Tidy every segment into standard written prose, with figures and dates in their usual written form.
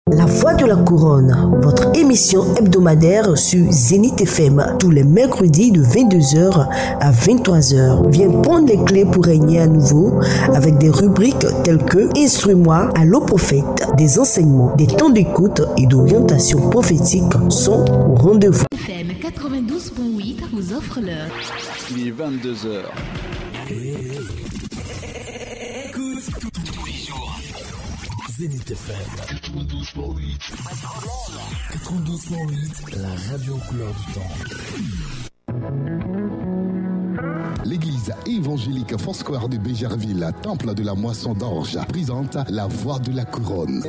La Voix de la Couronne, votre émission hebdomadaire sur Zénith FM, tous les mercredis de 22h à 23h. Viens prendre les clés pour régner à nouveau avec des rubriques telles que Instruis-moi, Allô Prophète, des enseignements, des temps d'écoute et d'orientation prophétique sont au rendez-vous. FM 92.8 vous offre l'heure. Il est 22h. Écoute tous les jours. Zénith FM 92.8. 92.8, la radio couleur du temps. L'église évangélique Foursquare de Bégerville, temple de la moisson d'orge, présente la Voix de la Couronne.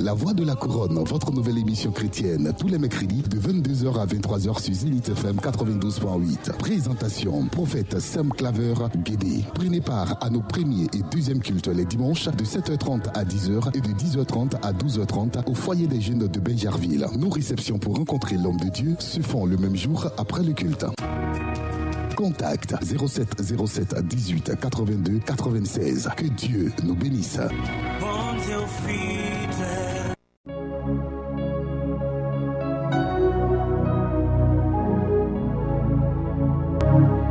La Voix de la Couronne, votre nouvelle émission chrétienne, tous les mercredis de 22h à 23h sur Zénith FM 92.8. Présentation, prophète Sam Claver Guédé. Prenez part à nos premiers et deuxièmes cultes les dimanches de 7h30 à 10h et de 10h30 à 12h30 au foyer des jeunes de Bégerville. Nos réceptions pour rencontrer l'homme de Dieu se font le même jour après le culte. Contact 07 07 18 82 96. Que Dieu nous bénisse.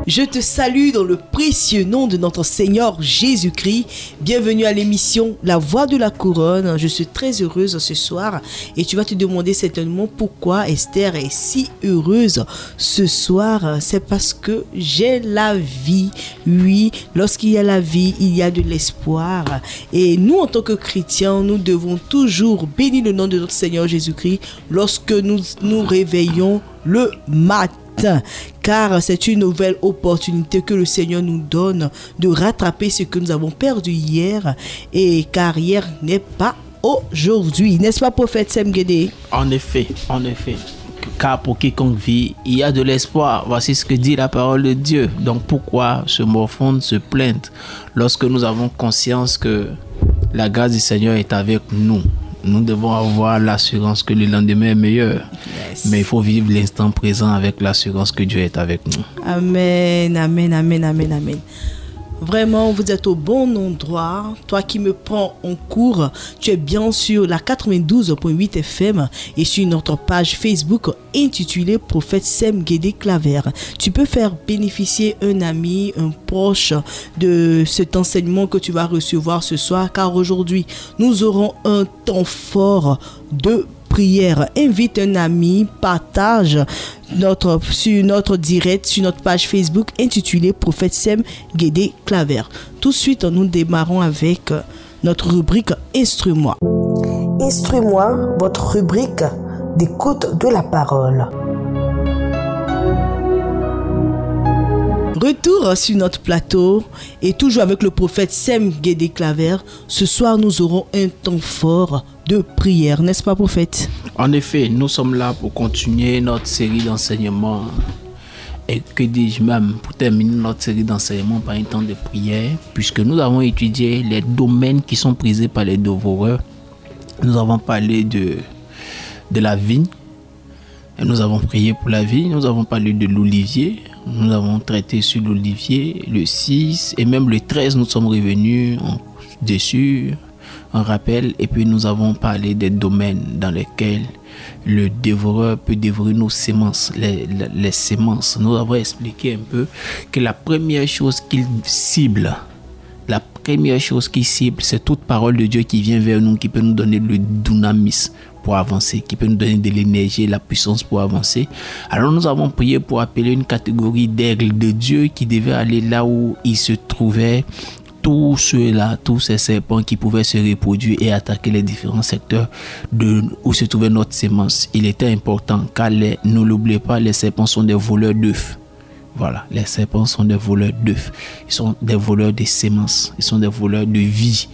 Je te salue dans le précieux nom de notre Seigneur Jésus-Christ. Bienvenue à l'émission La Voix de la Couronne. Je suis très heureuse ce soir et tu vas te demander certainement pourquoi Esther est si heureuse ce soir. C'est parce que j'ai la vie. Oui, lorsqu'il y a la vie, il y a de l'espoir. Et nous, en tant que chrétiens, nous devons toujours bénir le nom de notre Seigneur Jésus-Christ lorsque nous nous réveillons le matin. Car c'est une nouvelle opportunité que le Seigneur nous donne de rattraper ce que nous avons perdu hier. Et car hier n'est pas aujourd'hui. N'est-ce pas, prophète Sam Guédé? En effet. Car pour quiconque vit, il y a de l'espoir. Voici ce que dit la parole de Dieu. Donc pourquoi se morfondre, se plaindre lorsque nous avons conscience que la grâce du Seigneur est avec nous? Nous devons avoir l'assurance que le lendemain est meilleur. Yes. Mais il faut vivre l'instant présent avec l'assurance que Dieu est avec nous. Amen, amen, amen, amen, amen. Vraiment, vous êtes au bon endroit. Toi qui me prends en cours, tu es bien sur la 92.8 FM et sur notre page Facebook intitulée Prophète Sam Guédé Claver. Tu peux faire bénéficier un ami, un proche de cet enseignement que tu vas recevoir ce soir, car aujourd'hui, nous aurons un temps de prière. Invite un ami, partage sur notre direct, sur notre page Facebook intitulée Prophète Sam Guédé Claver. Tout de suite, nous démarrons avec notre rubrique Instruis-moi. Instruis-moi, votre rubrique d'écoute de la parole. Retour sur notre plateau et toujours avec le prophète Sam Guédé Claver. Ce soir, nous aurons un temps fort de prière, n'est-ce pas, prophète? En effet, nous sommes là pour continuer notre série d'enseignements. Et que dis-je même, pour terminer notre série d'enseignements par un temps de prière, puisque nous avons étudié les domaines qui sont prisés par les dévoreurs. Nous avons parlé de la vigne. Et nous avons prié pour la vigne. Nous avons parlé de l'olivier. Nous avons traité sur l'olivier, le 6 et même le 13, nous sommes revenus dessus, un rappel. Et puis nous avons parlé des domaines dans lesquels le dévoreur peut dévorer nos semences, les semences. Nous avons expliqué un peu que la première chose qu'il cible, c'est toute parole de Dieu qui vient vers nous, qui peut nous donner le dunamis pour avancer, qui peut nous donner de l'énergie et la puissance pour avancer. Alors nous avons prié pour appeler une catégorie d'aigles de Dieu qui devait aller là où il se trouvait tous ceux-là, tous ces serpents qui pouvaient se reproduire et attaquer les différents secteurs où se trouvait notre semence. Il était important car ne l'oubliez pas, les serpents sont des voleurs d'œufs. Voilà, les serpents sont des voleurs d'œufs. Ils sont des voleurs de semences. Ils sont des voleurs de vie.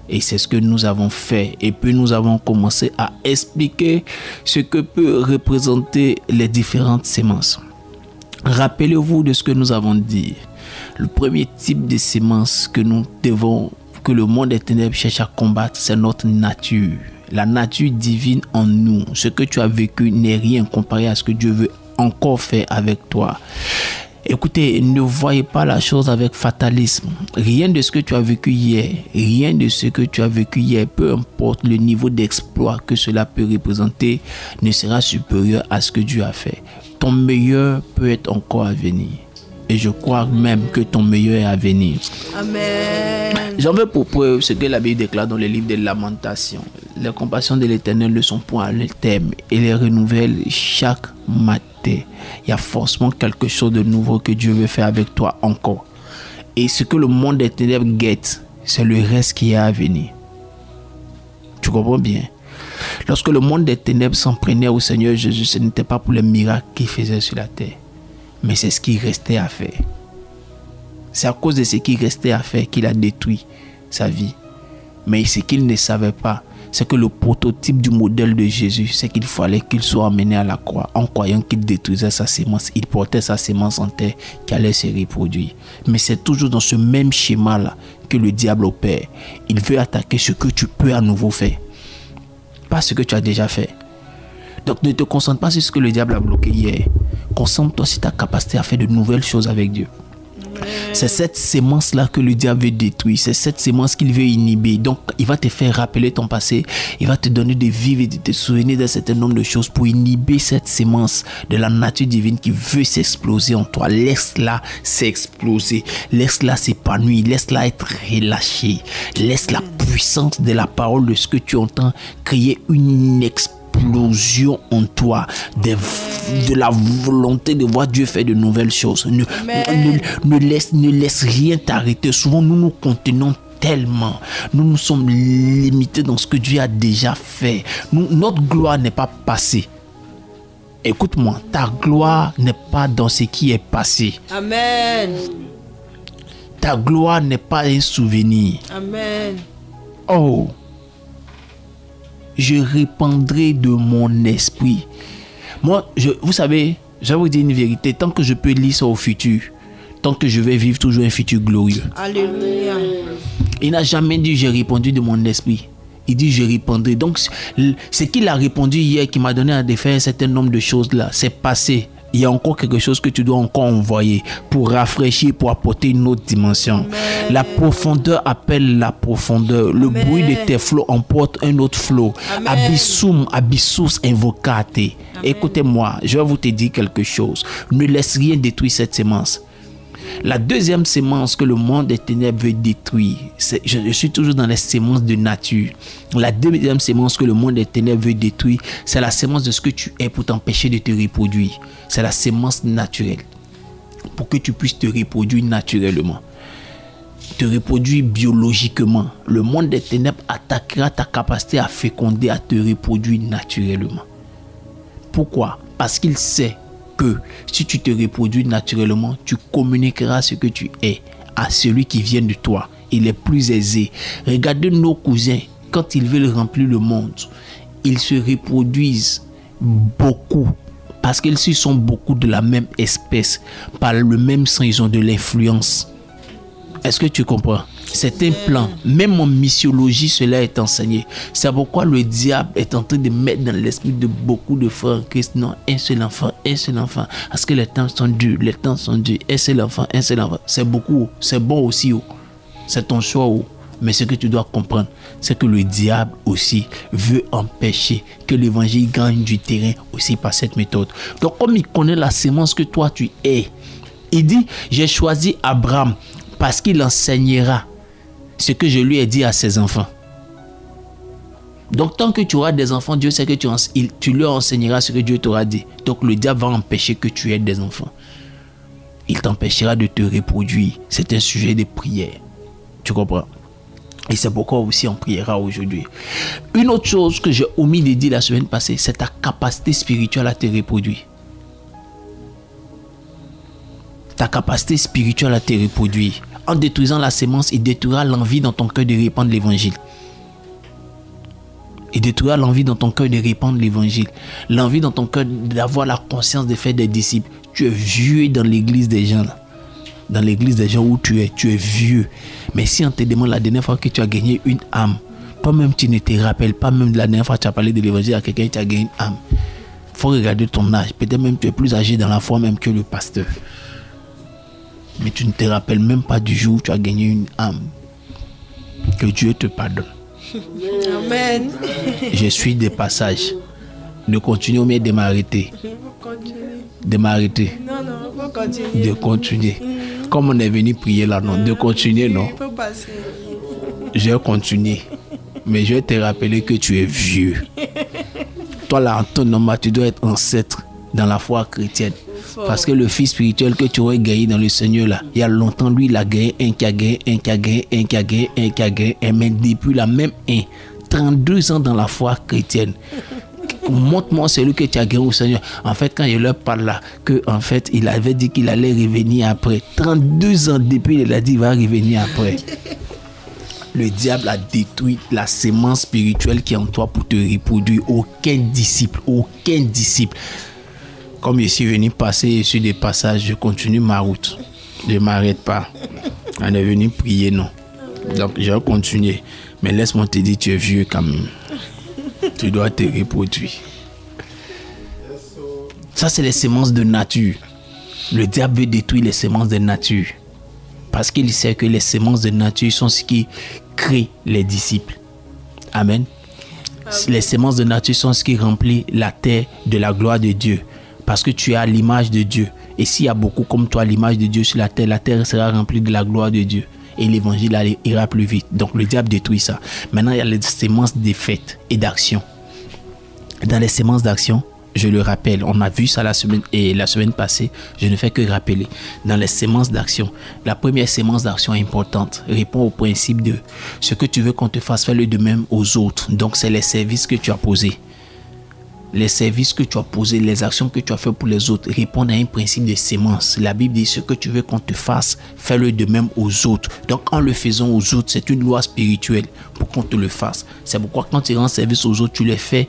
Et c'est ce que nous avons fait. Et puis nous avons commencé à expliquer ce que peut représenter les différentes semences. Rappelez-vous de ce que nous avons dit. Le premier type de semences que le monde des ténèbres cherche à combattre, c'est notre nature. La nature divine en nous. Ce que tu as vécu n'est rien comparé à ce que Dieu veut encore faire avec toi. Écoutez, ne voyez pas la chose avec fatalisme. Rien de ce que tu as vécu hier, peu importe le niveau d'exploit que cela peut représenter, ne sera supérieur à ce que Dieu a fait. Ton meilleur peut être encore à venir. Et je crois même que ton meilleur est à venir. Amen. J'en veux pour preuve ce que la Bible déclare dans le livre des Lamentations. Les compassions de l'Éternel ne sont point à leur terme et les renouvelle chaque matin. Il y a forcément quelque chose de nouveau que Dieu veut faire avec toi encore. Et ce que le monde des ténèbres guette, c'est le reste qui est à venir. Tu comprends bien? Lorsque le monde des ténèbres s'en prenait au Seigneur Jésus, ce n'était pas pour les miracles qu'il faisait sur la terre, mais c'est ce qui restait à faire. C'est à cause de ce qui restait à faire qu'il a détruit sa vie. Mais ce qu'il ne savait pas, c'est que le prototype du modèle de Jésus, c'est qu'il fallait qu'il soit emmené à la croix. En croyant qu'il détruisait sa sémence, il portait sa sémence en terre qui allait se reproduire. Mais c'est toujours dans ce même schéma-là que le diable opère. Il veut attaquer ce que tu peux à nouveau faire, pas ce que tu as déjà fait. Donc ne te concentre pas sur ce que le diable a bloqué hier. Concentre-toi sur ta capacité à faire de nouvelles choses avec Dieu. C'est cette sémence-là que le diable veut détruire. C'est cette sémence qu'il veut inhiber. Donc, il va te faire rappeler ton passé. Il va te donner de vivre et de te souvenir d'un certain nombre de choses pour inhiber cette sémence de la nature divine qui veut s'exploser en toi. Laisse-la s'exploser. Laisse-la s'épanouir. Laisse-la être relâchée. Laisse la puissance de la parole de ce que tu entends créer une explosion en toi de la volonté de voir Dieu faire de nouvelles choses. Ne laisse rien t'arrêter. Souvent nous nous contenons tellement, nous sommes limités dans ce que Dieu a déjà fait. Notre gloire n'est pas passée. Écoute-moi, ta gloire n'est pas dans ce qui est passé. Amen. Ta gloire n'est pas un souvenir. Amen. Oh, je répandrai de mon esprit. Moi, vous savez, je vais vous dire une vérité. Tant que je peux lire ça au futur, tant que je vais vivre toujours un futur glorieux. Alléluia. Il n'a jamais dit j'ai répandu de mon esprit. Il dit je répandrai. Donc, ce qu'il a répondu hier qui m'a donné à faire un certain nombre de choses là, c'est passé. Il y a encore quelque chose que tu dois encore envoyer pour rafraîchir, pour apporter une autre dimension. Amen. La profondeur appelle la profondeur. Le Amen. Bruit de tes flots emporte un autre flot. Abyssum, abyssus invocate. Écoutez-moi, je vais vous te dire quelque chose. Ne laisse rien détruire cette sémence. La deuxième sémence que le monde des ténèbres veut détruire, je suis toujours dans les sémences de nature. La deuxième sémence que le monde des ténèbres veut détruire, c'est la sémence de ce que tu es pour t'empêcher de te reproduire. C'est la sémence naturelle. Pour que tu puisses te reproduire naturellement. Te reproduire biologiquement. Le monde des ténèbres attaquera ta capacité à féconder, à te reproduire naturellement. Pourquoi? Parce qu'il sait que si tu te reproduis naturellement, tu communiqueras ce que tu es à celui qui vient de toi. Il est plus aisé. Regardez nos cousins, quand ils veulent remplir le monde, ils se reproduisent beaucoup. Parce qu'ils sont beaucoup de la même espèce. Par le même sang, ils ont de l'influence. Est-ce que tu comprends? C'est un plan. Même en missiologie, cela est enseigné. C'est pourquoi le diable est en train de mettre dans l'esprit de beaucoup de frères en Christ. Non, un seul enfant, un seul enfant. Parce que les temps sont durs, les temps sont durs. Un seul enfant, un seul enfant. C'est beaucoup, c'est bon aussi. C'est ton choix. Mais ce que tu dois comprendre, c'est que le diable aussi veut empêcher que l'évangile gagne du terrain aussi par cette méthode. Donc comme il connaît la sémence que toi tu es, il dit, j'ai choisi Abraham parce qu'il enseignera ce que je lui ai dit à ses enfants. Donc tant que tu auras des enfants, Dieu sait que tu leur enseigneras ce que Dieu t'aura dit. Donc le diable va empêcher que tu aies des enfants. Il t'empêchera de te reproduire. C'est un sujet de prière. Tu comprends? Et c'est pourquoi aussi on priera aujourd'hui. Une autre chose que j'ai omis de dire la semaine passée, c'est ta capacité spirituelle à te reproduire. Ta capacité spirituelle à te reproduire. En détruisant la sémence, il détruira l'envie dans ton cœur de répandre l'évangile. Il détruira l'envie dans ton cœur de répandre l'évangile. L'envie dans ton cœur d'avoir la conscience de faire des disciples. Tu es vieux dans l'église des gens là. Dans l'église des gens où tu es vieux. Mais si on te demande la dernière fois que tu as gagné une âme, toi-même tu ne te rappelles pas même de la dernière fois que tu as parlé de l'évangile à quelqu'un qui a gagné une âme. Il faut regarder ton âge. Peut-être même tu es plus âgé dans la foi même que le pasteur. mais tu ne te rappelles même pas du jour où tu as gagné une âme. Que Dieu te pardonne. Amen. Je suis des passages. De continuer ou bien de m'arrêter. De m'arrêter. Non, faut continuer. De continuer. Comme on est venu prier là, non. De continuer, non. Il faut passer. Je vais continuer. Mais je vais te rappeler que tu es vieux. Toi là, en ton nom, tu dois être ancêtre dans la foi chrétienne. Parce que le fils spirituel que tu aurais gagné dans le Seigneur là, il y a longtemps, lui, il a gagné un qui a gagné, un qui a gagné, un qui a gagné, un qui a gagné, et mais depuis la même 32 ans dans la foi chrétienne. Montre-moi celui que tu as gagné au Seigneur. En fait, quand je leur parle là, que en fait, il avait dit qu'il allait revenir après. 32 ans depuis, il a dit qu'il va revenir après. Le diable a détruit la sémence spirituelle qui est en toi pour te reproduire. Aucun disciple. Comme je suis venu passer sur des passages, je continue ma route. Je ne m'arrête pas. On est venu prier, non. Donc, je vais continuer. Mais laisse-moi te dire, tu es vieux quand même. Tu dois te reproduire. Ça, c'est les sémences de nature. Le diable veut détruire les sémences de nature. Parce qu'il sait que les sémences de nature sont ce qui crée les disciples. Amen. Les sémences de nature sont ce qui remplit la terre de la gloire de Dieu. Parce que tu as l'image de Dieu. Et s'il y a beaucoup comme toi l'image de Dieu sur la terre sera remplie de la gloire de Dieu. Et l'évangile ira plus vite. Donc le diable détruit ça. Maintenant, il y a les sémences d'effet et d'action. Dans les sémences d'action, je le rappelle, on a vu ça la semaine passée, je ne fais que rappeler. Dans les sémences d'action, la première sémence d'action importante répond au principe de ce que tu veux qu'on te fasse, fais-le de même aux autres. Donc c'est les services que tu as posés. Les services que tu as posés, les actions que tu as fait pour les autres répondent à un principe de sémence. La Bible dit ce que tu veux qu'on te fasse, fais-le de même aux autres. Donc en le faisant aux autres, c'est une loi spirituelle pour qu'on te le fasse. C'est pourquoi quand tu rends service aux autres, tu le fais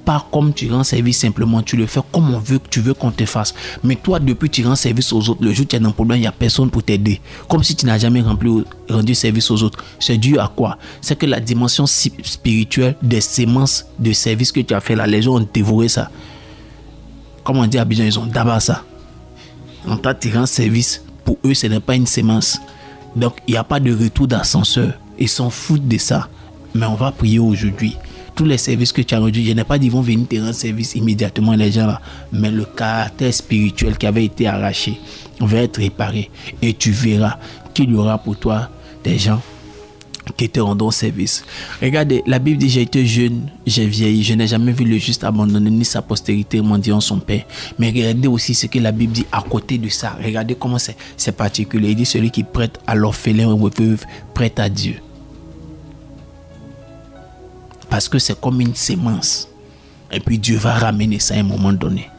pas comme tu rends service simplement, tu le fais comme tu veux qu'on te fasse. Mais toi, depuis que tu rends service aux autres, le jour où tu as un problème, il n'y a personne pour t'aider. Comme si tu n'as jamais rendu service aux autres. C'est dû à quoi? C'est que la dimension spirituelle des sémences de service que tu as fait là, les gens ont dévoré ça. Comme on dit à Abidjan, ils ont d'abord ça. En tant que tu rends service, pour eux, ce n'est pas une sémence. Donc, il n'y a pas de retour d'ascenseur. Ils s'en foutent de ça. Mais on va prier aujourd'hui. Tous les services que tu as rendus, je n'ai pas dit qu'ils vont venir te rendre service immédiatement, les gens là. Mais le caractère spirituel qui avait été arraché va être réparé. Et tu verras qu'il y aura pour toi des gens qui te rendront service. Regardez, la Bible dit, j'ai été jeune, j'ai vieilli, je n'ai jamais vu le juste abandonné, ni sa postérité mendiant son père. Mais regardez aussi ce que la Bible dit à côté de ça. Regardez comment c'est particulier. Il dit, celui qui prête à l'orphelin ou veuve, prête à Dieu. Parce que c'est comme une sémence. Et puis Dieu va ramener ça à un moment donné.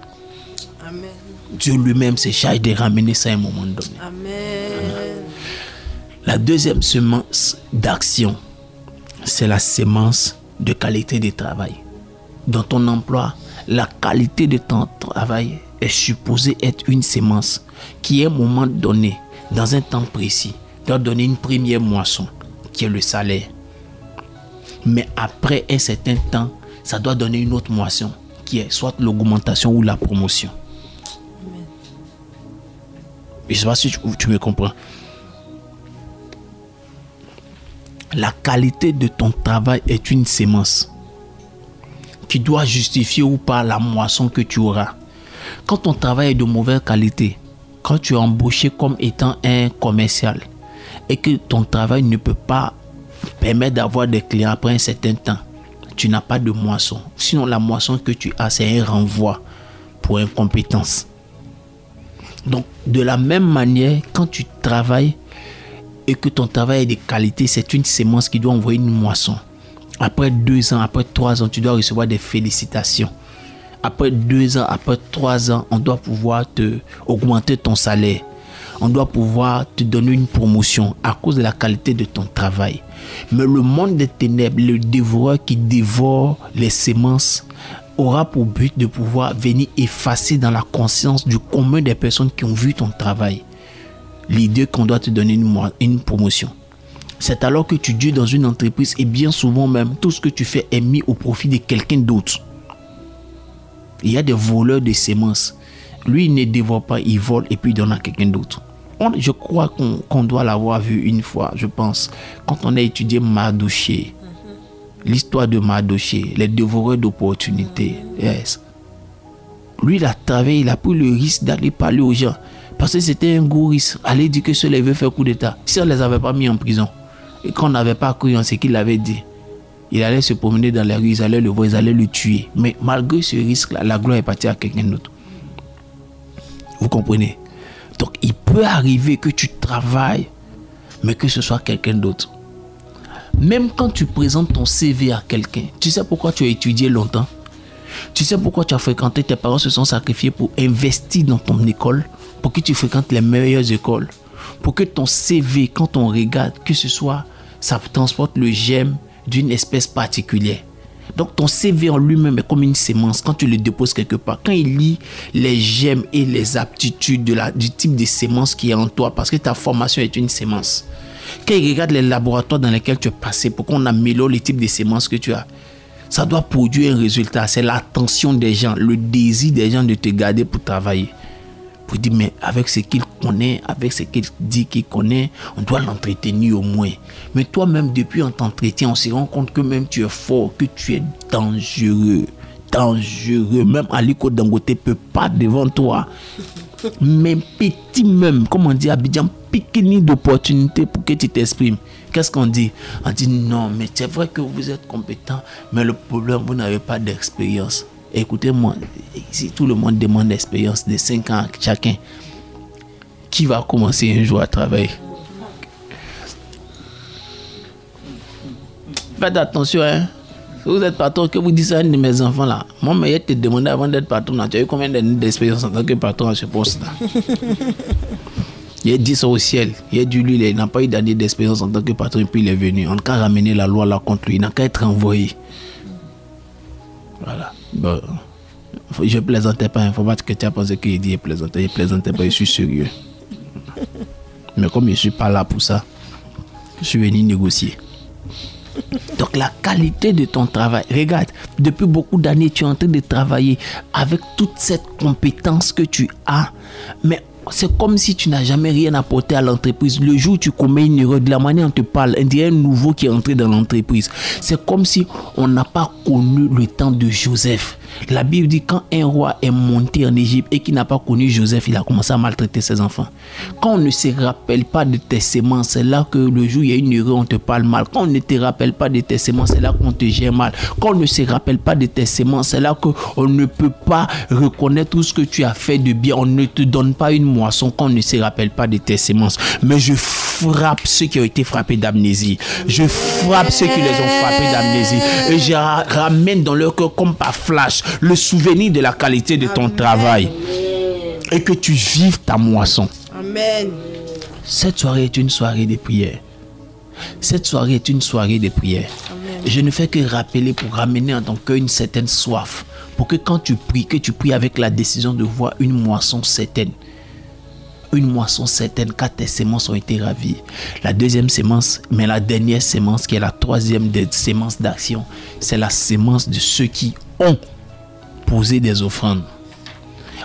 Amen. Dieu lui-même se charge de ramener ça à un moment donné. Amen. La deuxième semence d'action, c'est la sémence de qualité de travail. Dans ton emploi, la qualité de ton travail est supposée être une sémence qui, à un moment donné, dans un temps précis, doit donner une première moisson, qui est le salaire. Mais après un certain temps, ça doit donner une autre moisson, qui est soit l'augmentation ou la promotion. Amen. Je ne sais pas si tu me comprends. La qualité de ton travail est une sémence qui doit justifier ou pas la moisson que tu auras. Quand ton travail est de mauvaise qualité, quand tu es embauché comme étant un commercial et que ton travail ne peut pas permettre d'avoir des clients après un certain temps, tu n'as pas de moisson. Sinon, la moisson que tu as, c'est un renvoi pour incompétence. Donc, de la même manière, quand tu travailles et que ton travail est de qualité, c'est une sémence qui doit envoyer une moisson. Après 2 ans, après 3 ans, tu dois recevoir des félicitations. Après 2 ans, après 3 ans, on doit pouvoir te augmenter ton salaire. On doit pouvoir te donner une promotion à cause de la qualité de ton travail. Mais le monde des ténèbres, le dévoreur qui dévore les sémences, aura pour but de pouvoir venir effacer dans la conscience du commun des personnes qui ont vu ton travail l'idée qu'on doit te donner une promotion. C'est alors que tu dures dans une entreprise et bien souvent même, tout ce que tu fais est mis au profit de quelqu'un d'autre. Il y a des voleurs de sémences. Lui, il ne dévore pas, il vole et puis il donne à quelqu'un d'autre. Je crois qu'on doit l'avoir vu une fois, je pense, quand on a étudié Mardochée. L'histoire de Mardochée, les dévoreurs d'opportunités. Yes. Lui, il a travaillé, il a pris le risque d'aller parler aux gens. Parce que c'était un gros risque. Aller dire que ceux-là veulent faire coup d'état. Si on ne les avait pas mis en prison, et qu'on n'avait pas cru en ce qu'il avait dit, il allait se promener dans les rues, ils allaient le voir, ils allaient le tuer. Mais malgré ce risque-là, la gloire est partie à quelqu'un d'autre. Vous comprenez? Donc, il peut arriver que tu travailles, mais que ce soit quelqu'un d'autre. Même quand tu présentes ton CV à quelqu'un, tu sais pourquoi tu as étudié longtemps? Tu sais pourquoi tu as fréquenté, tes parents se sont sacrifiés pour investir dans ton école, pour que tu fréquentes les meilleures écoles, pour que ton CV, quand on regarde, que ce soit, ça transporte le germe d'une espèce particulière. Donc ton CV en lui-même est comme une sémence. Quand tu le déposes quelque part, quand il lit les germes et les aptitudes du type de sémence qui est en toi, parce que ta formation est une sémence. Quand il regarde les laboratoires dans lesquels tu es passé, pour qu'on améliore les types de sémences que tu as, ça doit produire un résultat. C'est l'attention des gens, le désir des gens de te garder pour travailler. Pour dire, mais avec ce qu'il connaît, avec ce qu'il dit qu'il connaît, on doit l'entretenir au moins. Mais toi-même, depuis on t'entretient, on se rend compte que même tu es fort, que tu es dangereux. Dangereux. Même Aliko Dangote ne peut pas devant toi. Même petit même, comme on dit à Abidjan, piquini d'opportunités pour que tu t'exprimes. Qu'est-ce qu'on dit? On dit non, mais c'est vrai que vous êtes compétent, mais le problème, vous n'avez pas d'expérience. Écoutez-moi, si tout le monde demande l'expérience de 5 ans chacun, qui va commencer un jour à travailler? Faites attention, hein. Si vous êtes patron, que vous dites ça à un de mes enfants là. Moi, mais je te demandé avant d'être patron, tu as eu combien d'années d'expérience en tant que patron à ce poste-là? Il a dit ça au ciel. Il a dit lui, il n'a pas eu d'année d'expérience en tant que patron et puis il est venu. On n'a qu'à ramener la loi là contre lui. Il n'a qu'à être envoyé. Voilà. Bon, je plaisantais pas. Il ne faut pas que tu aies pensé qu'il dit plaisantais. Je plaisantais pas, je suis sérieux. Mais comme je ne suis pas là pour ça, je suis venu négocier. Donc la qualité de ton travail, regarde, depuis beaucoup d'années, tu es en train de travailler avec toute cette compétence que tu as, mais c'est comme si tu n'as jamais rien apporté à l'entreprise. Le jour où tu commets une erreur, de la manière dont on te parle, on dirait un nouveau qui est entré dans l'entreprise. C'est comme si on n'a pas connu le temps de Joseph. La Bible dit quand un roi est monté en Égypte et qui n'a pas connu Joseph, il a commencé à maltraiter ses enfants. Quand on ne se rappelle pas de tes sémences, c'est là que le jour où il y a une erreur, on te parle mal. Quand on ne te rappelle pas de tes sémences, c'est là qu'on te gère mal. Quand on ne se rappelle pas de tes sémences, c'est là qu'on ne peut pas reconnaître tout ce que tu as fait de bien. On ne te donne pas une moisson quand on ne se rappelle pas de tes sémences. Mais je frappe ceux qui ont été frappés d'amnésie. Je frappe ceux qui les ont frappés d'amnésie. Et je ramène dans leur cœur comme par flash le souvenir de la qualité de ton travail. Et que tu vives ta moisson. Amen. Cette soirée est une soirée de prière. Cette soirée est une soirée de prière. Amen. Je ne fais que rappeler pour ramener en ton cœur une certaine soif. Pour que quand tu pries, que tu pries avec la décision de voir une moisson certaine. Une moisson certaine, car tes sémences ont été ravies. La deuxième sémence, mais la dernière sémence, qui est la troisième des sémences d'action, c'est la sémence de ceux qui ont posé des offrandes.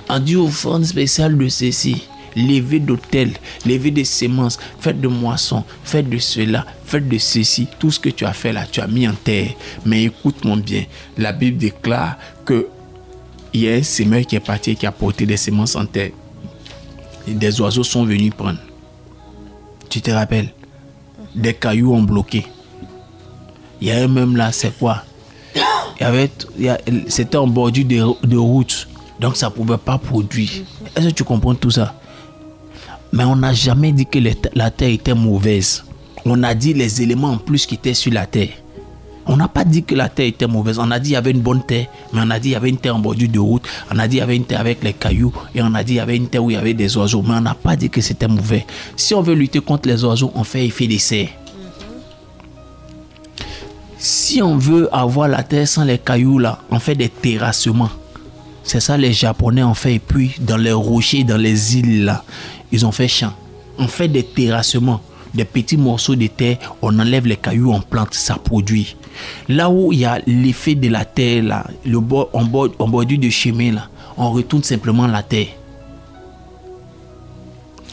On dit offrande spéciale de ceci, lever d'autel, lever des sémences, faites de moisson, faites de cela, faites de ceci. Tout ce que tu as fait là, tu as mis en terre. Mais écoute-moi bien, la Bible déclare que il y a un semeur qui est parti et qui a porté des sémences en terre. Et des oiseaux sont venus prendre. Tu te rappelles? Des cailloux ont bloqué. Il y a un même là, c'est quoi? C'était en bordure de route. Donc ça ne pouvait pas produire. Est-ce que tu comprends tout ça? Mais on n'a jamais dit que la terre était mauvaise. On a dit les éléments en plus qui étaient sur la terre. On n'a pas dit que la terre était mauvaise. On a dit qu'il y avait une bonne terre, mais on a dit qu'il y avait une terre en bordure de route. On a dit qu'il y avait une terre avec les cailloux. Et on a dit qu'il y avait une terre où il y avait des oiseaux. Mais on n'a pas dit que c'était mauvais. Si on veut lutter contre les oiseaux, on fait effet de serre. Si on veut avoir la terre sans les cailloux là, on fait des terrassements. C'est ça les Japonais ont fait. Et puis dans les rochers, dans les îles là, ils ont fait champ. On fait des terrassements. Des petits morceaux de terre, on enlève les cailloux, on plante, ça produit. Là où il y a l'effet de la terre là, en bordure de chemin là, on retourne simplement la terre.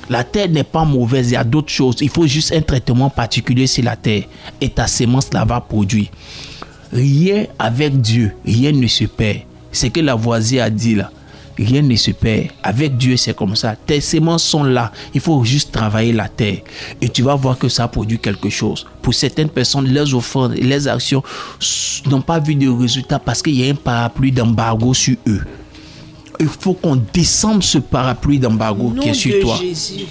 La terre n'est pas mauvaise, il y a d'autres choses. Il faut juste un traitement particulier sur la terre. Et ta sémence la va produire. Rien avec Dieu, rien ne se perd. C'est que la voisine a dit là. Rien ne se perd. Avec Dieu, c'est comme ça. Tes semences sont là. Il faut juste travailler la terre. Et tu vas voir que ça produit quelque chose. Pour certaines personnes, leurs offrandes et leurs actions n'ont pas vu de résultats parce qu'il y a un parapluie d'embargo sur eux. Il faut qu'on descende ce parapluie d'embargo qui est sur toi. Jésus.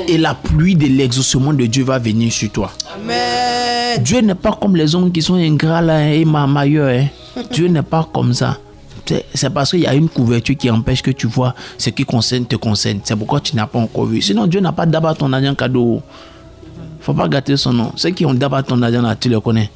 Et la pluie de l'exaucement de Dieu va venir sur toi. Amen. Dieu n'est pas comme les hommes qui sont ingrats là et mamayeux. Dieu n'est pas comme ça. C'est parce qu'il y a une couverture qui empêche que tu vois ce qui te concerne. C'est pourquoi tu n'as pas encore vu. Sinon, Dieu n'a pas d'abord ton argent cadeau. Faut pas gâter son nom. Ceux qui ont d'abord ton argent là, tu le connais.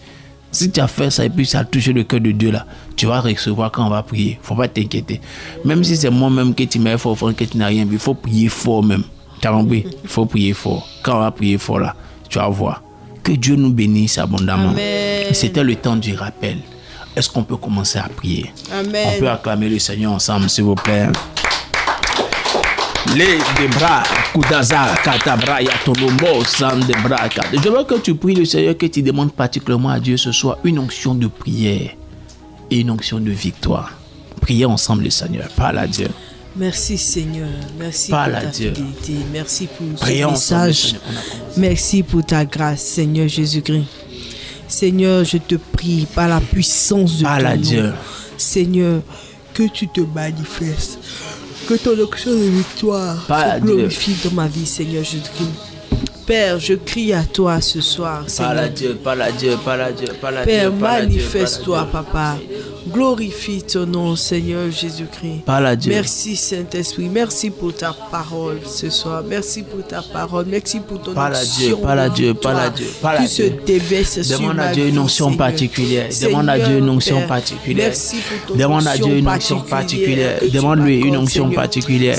Si tu as fait ça et puis ça a touché le cœur de Dieu là, tu vas recevoir quand on va prier. Faut pas t'inquiéter. Même si c'est moi-même que tu m'as fait offrande, que tu n'as rien vu, il faut prier fort même. Tu as compris? Il faut prier fort. Quand on va prier fort là, tu vas voir. Que Dieu nous bénisse abondamment. Amen. C'était le temps du rappel. Est-ce qu'on peut commencer à prier? Amen. On peut acclamer le Seigneur ensemble, s'il vous plaît. Les debras, Koudaza, Katabra, Yatonomo, San debra. Je veux que tu pries le Seigneur, que tu demandes particulièrement à Dieu ce soir une onction de prière et une onction de victoire. Priez ensemble le Seigneur. Parle à Dieu. Merci Seigneur. Merci Parle pour à ta Dieu. fidélité. Merci pour Priez ce ensemble le message. Seigneur. Merci pour ta grâce, Seigneur Jésus-Christ. Seigneur, je te prie par la puissance de Parle ton à nom. Dieu. Seigneur, que tu te manifestes. Que ton onction de victoire Parle à se Dieu. glorifie dans ma vie, Seigneur Jésus-Christ. Père, je crie à toi ce soir, Parle à Seigneur. Dieu, parle à Dieu, parle à Dieu, parle à Dieu. Père, parle à Dieu, manifeste-toi, parle à Dieu. Papa. Glorifie ton nom, Seigneur Jésus-Christ. Parle à Dieu. Merci, Saint-Esprit. Merci pour ta parole ce soir. Merci pour ta parole. Merci pour ton Parle à Dieu, onction. parle à de Dieu, victoire parle à Dieu, parle à qui se Dieu. déverse sur Demande ma à Dieu une vie, onction Seigneur. particulière. Demande à Dieu une onction Seigneur, particulière. Merci pour ton Demande à Dieu une onction particulière. Demande-lui une onction particulière.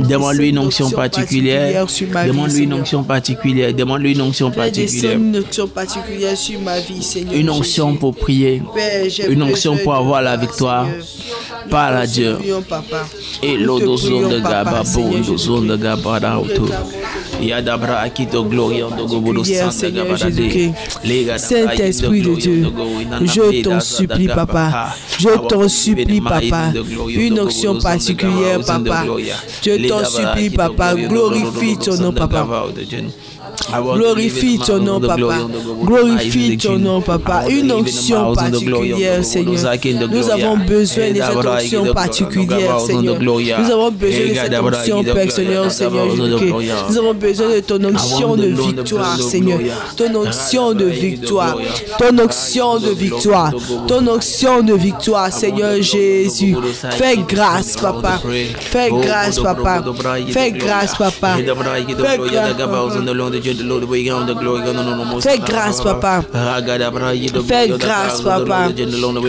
Demande-lui une onction particulière. Demande-lui une onction particulière. Demande-lui une onction particulière. Une onction particulière sur ma vie, Seigneur. Une onction pour prier. Père, j'ai Une onction besoin pour de avoir toi, la victoire. Seigneur. Parle à Nous te Dieu. prions, Papa. Et Nous te l'odozon de prions, Papa, Gaba, Seigneur Bondozon de Jésus-Christ. Gabara, Auto. Yadabra, Akito, Glorion, de Gobodo, Prière, Santa Seigneur Gabadade. Jésus-Christ. Saint-Esprit de Dieu, je t'en supplie, Papa. Je t'en supplie, Papa. Une onction particulière, Papa. Je t'en supplie, Papa. Glorifie ton nom, Papa. Glorifie ton nom, Papa. Glorifie ton nom, Papa. Une onction particulière, Seigneur. Nous avons besoin de cette onction particulière, Seigneur. Nous avons besoin de cette onction personnelle, Seigneur Jésus-Christ. Nous avons besoin de ton onction de victoire, Seigneur. Ton onction de victoire. Ton onction de victoire. Ton onction de victoire, Seigneur Jésus. Fais grâce, Papa. Fais grâce, Papa. Fais grâce, Papa. Fais grâce, Papa. Fais grâce, Papa. Fais grâce, Papa.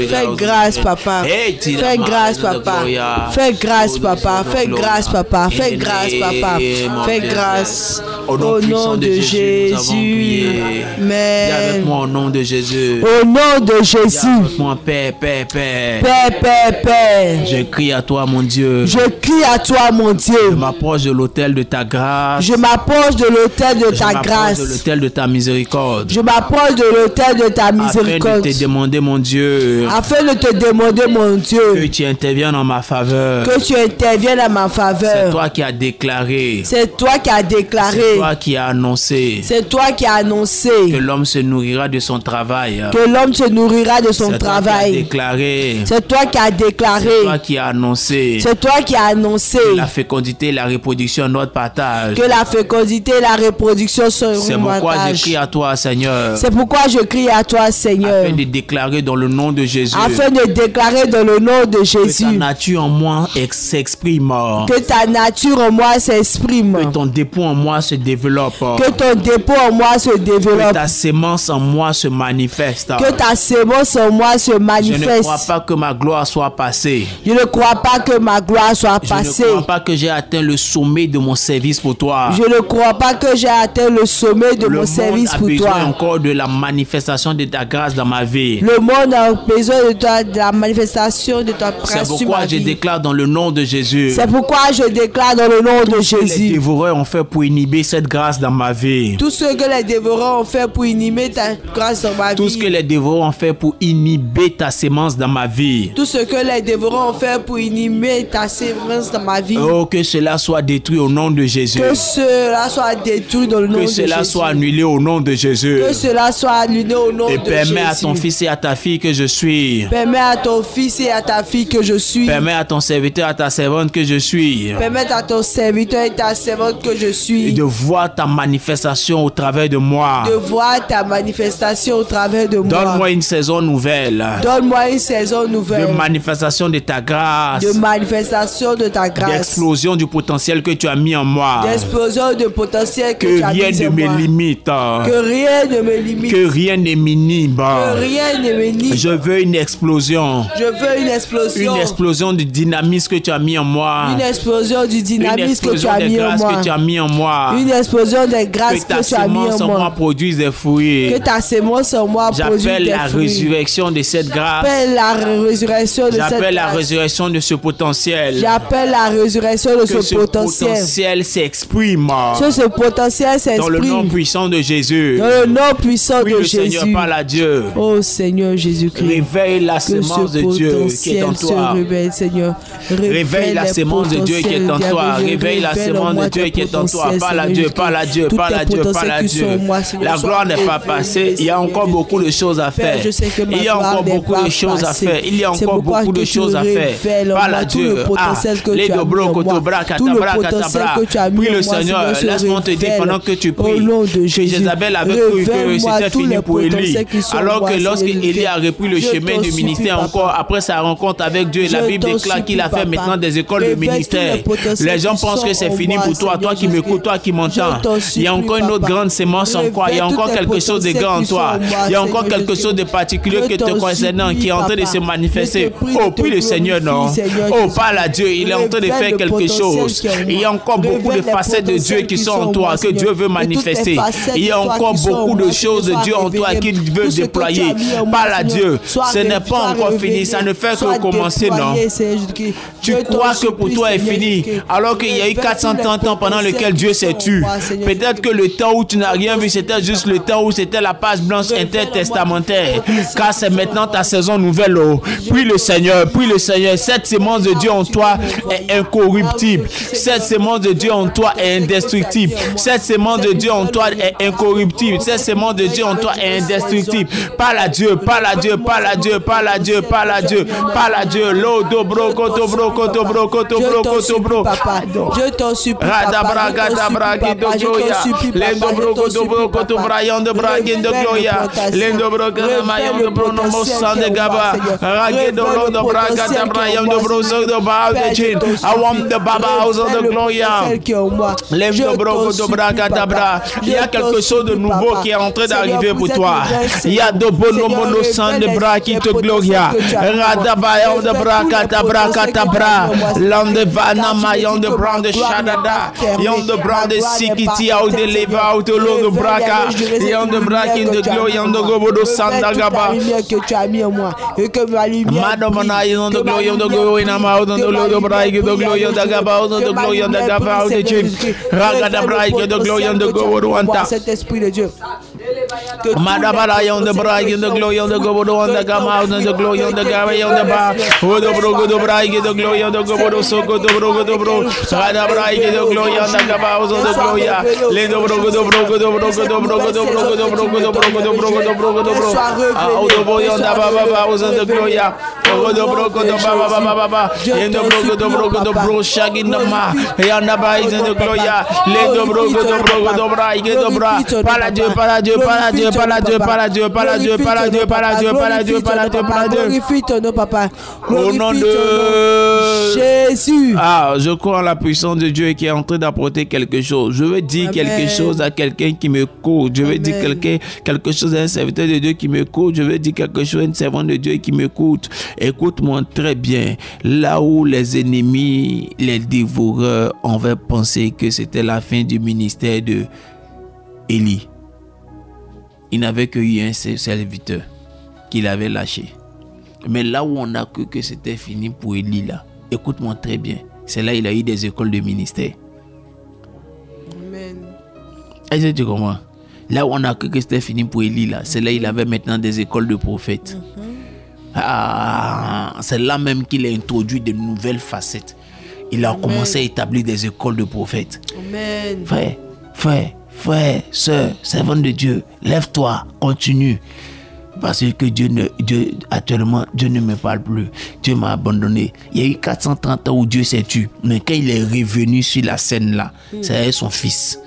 Fais grâce, Papa. Fais grâce, Papa. Fais grâce, Papa. Fais grâce, Papa. Fais grâce, Papa. Fais grâce. Au nom de Jésus. Viens avec Amen. moi au nom de Jésus. Au nom de Viens Jésus. avec moi, Père, Père, Père. Père, Père, Père. Je crie à toi, mon Dieu. Je crie à toi, mon Je Dieu. m'approche de l'autel de ta grâce. Je m'approche de l'autel de Je ta m'approche grâce. de l'autel de ta miséricorde. Je m'approche de l'autel de ta Afin miséricorde. de te demander, mon Dieu, Afin de te demander, mon que Dieu, tu interviennes en ma faveur. que tu interviennes à ma C'est faveur. toi qui as déclaré. C'est toi qui as C'est déclaré. toi qui as annoncé C'est toi qui as annoncé que l'homme se nourrira de son travail. que l'homme se nourrira de son C'est toi qui as travail. déclaré. C'est toi qui as C'est toi déclaré. qui as annoncé C'est toi qui as annoncé la fécondité et la reproduction notre partage. que la fécondité et la reproduction sont C'est un pourquoi je partage. crie à toi, Seigneur, C'est pourquoi je crie à toi, Seigneur, afin de déclarer dans le nom de Jésus afin de déclarer dans le nom de que ta Jésus nature en moi s'exprime, que ta nature en moi s'exprime, que ton dépôt en moi se développe, que ton dépôt en moi se que développe, ta sémence en moi se manifeste. que ta sémence en moi se Je ne crois manifeste. pas que ma gloire soit passée. Je ne crois pas que ma gloire soit Je passée. ne crois pas que j'ai atteint le sommet de mon service pour toi. Je ne crois pas que j'ai atteint le sommet de mon service pour Le monde a besoin toi. encore de la manifestation de ta grâce dans ma vie. Le monde a besoin de toi, de la manifestation de ta C'est grâce sur pourquoi ma je vie. déclare dans le nom de Jésus. C'est pourquoi je déclare dans le nom de Les Jésus. dévoreurs ont fait pour inhiber cette grâce dans ma vie. Tout ce que les dévoreurs ont fait pour inhiber ta grâce dans ma Tout ce que vie. les dévoreurs ont fait pour inhiber ta sémence dans ma vie. Tout ce que les dévoreurs ont fait pour inhiber ta sémence dans ma vie. Oh, que cela soit détruit au nom de Jésus. Que cela soit détruit dans le nom Que de cela Jésus. soit annulé au nom de Jésus. Que cela soit annulé au nom Et de Jésus. permets à ton fils et à ta fille que je suis. Permets à ton fils et à ta fille que je suis. Permets à ton serviteur, à ta servante que je suis. Permets à ton serviteur et ta servante que je Et suis. de voir ta manifestation au travers de moi. De voir ta manifestation au travers de moi. Donne-moi une saison nouvelle. Donne-moi une saison nouvelle. De manifestation de ta grâce. De manifestation de ta grâce. D'explosion du potentiel que tu as mis en moi. D'explosion de potentiel que Que tu as rien mis ne en moi. me limite. Que rien ne me limite. Que rien ne m'inhibe. Que rien ne me limite. Je veux une explosion. Je veux une explosion. Une explosion du dynamisme que tu as mis en moi. Une explosion du Une dynamisme que tu explosion as des mis en grâces moi. que tu as mis en moi. Une explosion des grâces Que ta que tu as mis sémence en en moi moi. produise des fruits. Que ta sémence en moi produise J'appelle des la fruits. résurrection de cette grâce. J'appelle la résurrection de cette J'appelle la grâce. résurrection de ce potentiel. J'appelle la résurrection de Que ce potentiel. s'exprime Que ce potentiel dans le nom s'exprime puissant de Jésus. dans le nom puissant Oui, de le Seigneur Jésus. parle à Dieu. Oh Seigneur Jésus-Christ. Réveille la Que sémence ce de Dieu qui est en potentiel se toi. réveille, Seigneur. Réveille la les sémence de Dieu qui est en potentiels toi. diaboliques. Réveille la Révèle en sémence moi de Dieu tes qui est en toi. potentiels, Parle à Seigneur Dieu, Jésus-Christ. parle à Dieu, Tous parle tes à Dieu, parle potentiels à qui Dieu. sont en moi, Seigneur, La soient gloire n'est pas révélés, passée. Il y a encore Seigneur beaucoup de choses à Père, faire. je sais que ma Il y a gloire encore n'est beaucoup pas de choses à passée. faire. Il y a C'est encore pourquoi beaucoup de que tu choses à faire. révèles en Parle moi à tout Dieu. le potentiel que Les tu as mis en dobro, moi. kotobra, Tout le katabra, potentiel katabra. que tu as mis Prie en le moi, Seigneur. Seigneur, Laisse-moi te dire révèle pendant que tu au pries nom de que Jésus. Jézabel avait cru que Révèle-moi c'était tous fini les pour Élie. potentiels qui sont en Alors moi, que lorsque Seigneur Élie a Jésus. repris le Je chemin t'en du supplie, ministère Papa. encore après sa rencontre avec Dieu, la Je Bible t'en déclare qu'il a supplie, fait Papa. maintenant des écoles de Révèle tous ministère. les potentiels Les gens qui pensent que sont c'est en fini moi, pour toi, toi Seigneur qui m'écoutes, Jésus-Christ. toi qui m'entends. Je t'en Il y a supplie, encore une autre Papa. grande sémence en toi. Il y a Révèle encore tous les quelque chose de grand en potentiels toi. qui sont en moi, Il y a encore Seigneur quelque Jésus. chose de particulier Je que te t'en concernant supplie, qui est en train de Papa. se manifester. Je te prie, Oh, je te prie le Seigneur, non? glorifie, Seigneur Oh, Jésus. parle à Dieu. Il est en train de Révèle faire le quelque potentiel chose. qui est en moi. Il y a encore beaucoup de Révèle les facettes de Dieu potentiels qui qui sont sont en en toi, moi, que Dieu Seigneur. veut Et toutes les manifester. facettes Il y a de toi encore qui sont en beaucoup de moi, choses de soient Dieu en toi révélées. qu'il veut Tout ce que tu déployer. as mis en moi, Parle à Seigneur, Dieu. soit Ce n'est pas soit encore fini. révélé, Ça ne fait soit que commencer, non? déployé, Seigneur Jésus-Christ. Tu Je t'en crois que pour supplie, toi est Seigneur fini, Jésus-Christ. alors qu'il y a eu Révèle 430 tous ans pendant les lesquels Dieu s'est potentiels qui tu. sont en moi, Seigneur Peut-être que le temps où tu n'as rien vu, c'était juste le temps où c'était la page blanche intertestamentaire. Car c'est maintenant ta saison nouvelle. Oh. Prie le Seigneur, prie le Seigneur. Cette sémence de Dieu en toi est incorruptible. Cette sémence de Dieu en toi est indestructible. Cette sémence de Dieu en toi est incorruptible. Cette sémence de Dieu en toi est indestructible. Parle à Dieu, parle à Dieu, parle à Dieu, parle à Dieu, parle à Dieu, parle à Dieu. L'eau bro, Papa, je t'en supplie, Papa, il y a quelque chose de nouveau qui est en train d'arriver pour toi. Il y a de bonomono sang de bras qui te gloria. Radabayon de brakatabra katabra. Lande vanama yon de brand de shadada. Yon de brand de sikiti out de leva out de l'eau de braka. Yon de brakin de glo yon de gobodo sandagaba. Madamana yon de glo yon de go in ama out de l'eau de braik de glo yon de gaba out de glo yon de gaba out de chim. Ragada braik de glo yon de gobodo wanta. Cet esprit de Dieu. Madabara yon de braik de glo yon de gobodo wanta gama out de glo yon de gaba yon de ba. Odo brogo do braik de glo yon de gobodo soko do brogo do bro. Rada braik de glo yon de gaba out de glo ya. Le do brogo do brogo do brogo do brogo do brogo do brogo do brogo do brogo do brogo do bro. Odo bo yon da ba ba ba out de glo ya. Odo brogo do ba ba ba ba ba. Yendo brogo do bro shagin na ma. Yanda ba is de glo ya. Le do brogo do braik do bra. Para Dieu, para Dieu, para Dieu, para Dieu, para Dieu, para Dieu, para Dieu, para Dieu, para Dieu, para Dieu, para Dieu. Glorifie ton nom, Papa. Au nom Glorifie ton nom. de Jésus. Ah, je crois en la puissance de Dieu qui est en train d'apporter quelque chose. Je veux dire Amen. quelque chose à quelqu'un qui me court. Je veux dire Amen. quelque chose à un serviteur de Dieu qui me court. Je veux dire quelque chose à une servante de Dieu qui m'écoute. Écoute-moi très bien. Là où les ennemis, les dévoreurs, on va penser que c'était la fin du ministère Élie, il n'avait que eu un serviteur qu'il avait lâché. Mais là où on a cru que c'était fini pour Élie, là, écoute-moi très bien, c'est là il a eu des écoles de ministère. Amen. Est-ce que tu comprends? Là où on a cru que c'était fini pour Élie, là, c'est là il avait maintenant des écoles de prophètes. C'est là même qu'il a introduit de nouvelles facettes. Il a commencé à établir des écoles de prophètes. Amen. Frère, sœur, servante de Dieu, lève-toi, continue. Parce que actuellement, Dieu ne me parle plus. Dieu m'a abandonné. Il y a eu 430 ans où Dieu s'est tué. Mais quand il est revenu sur la scène là, c'est avec son fils.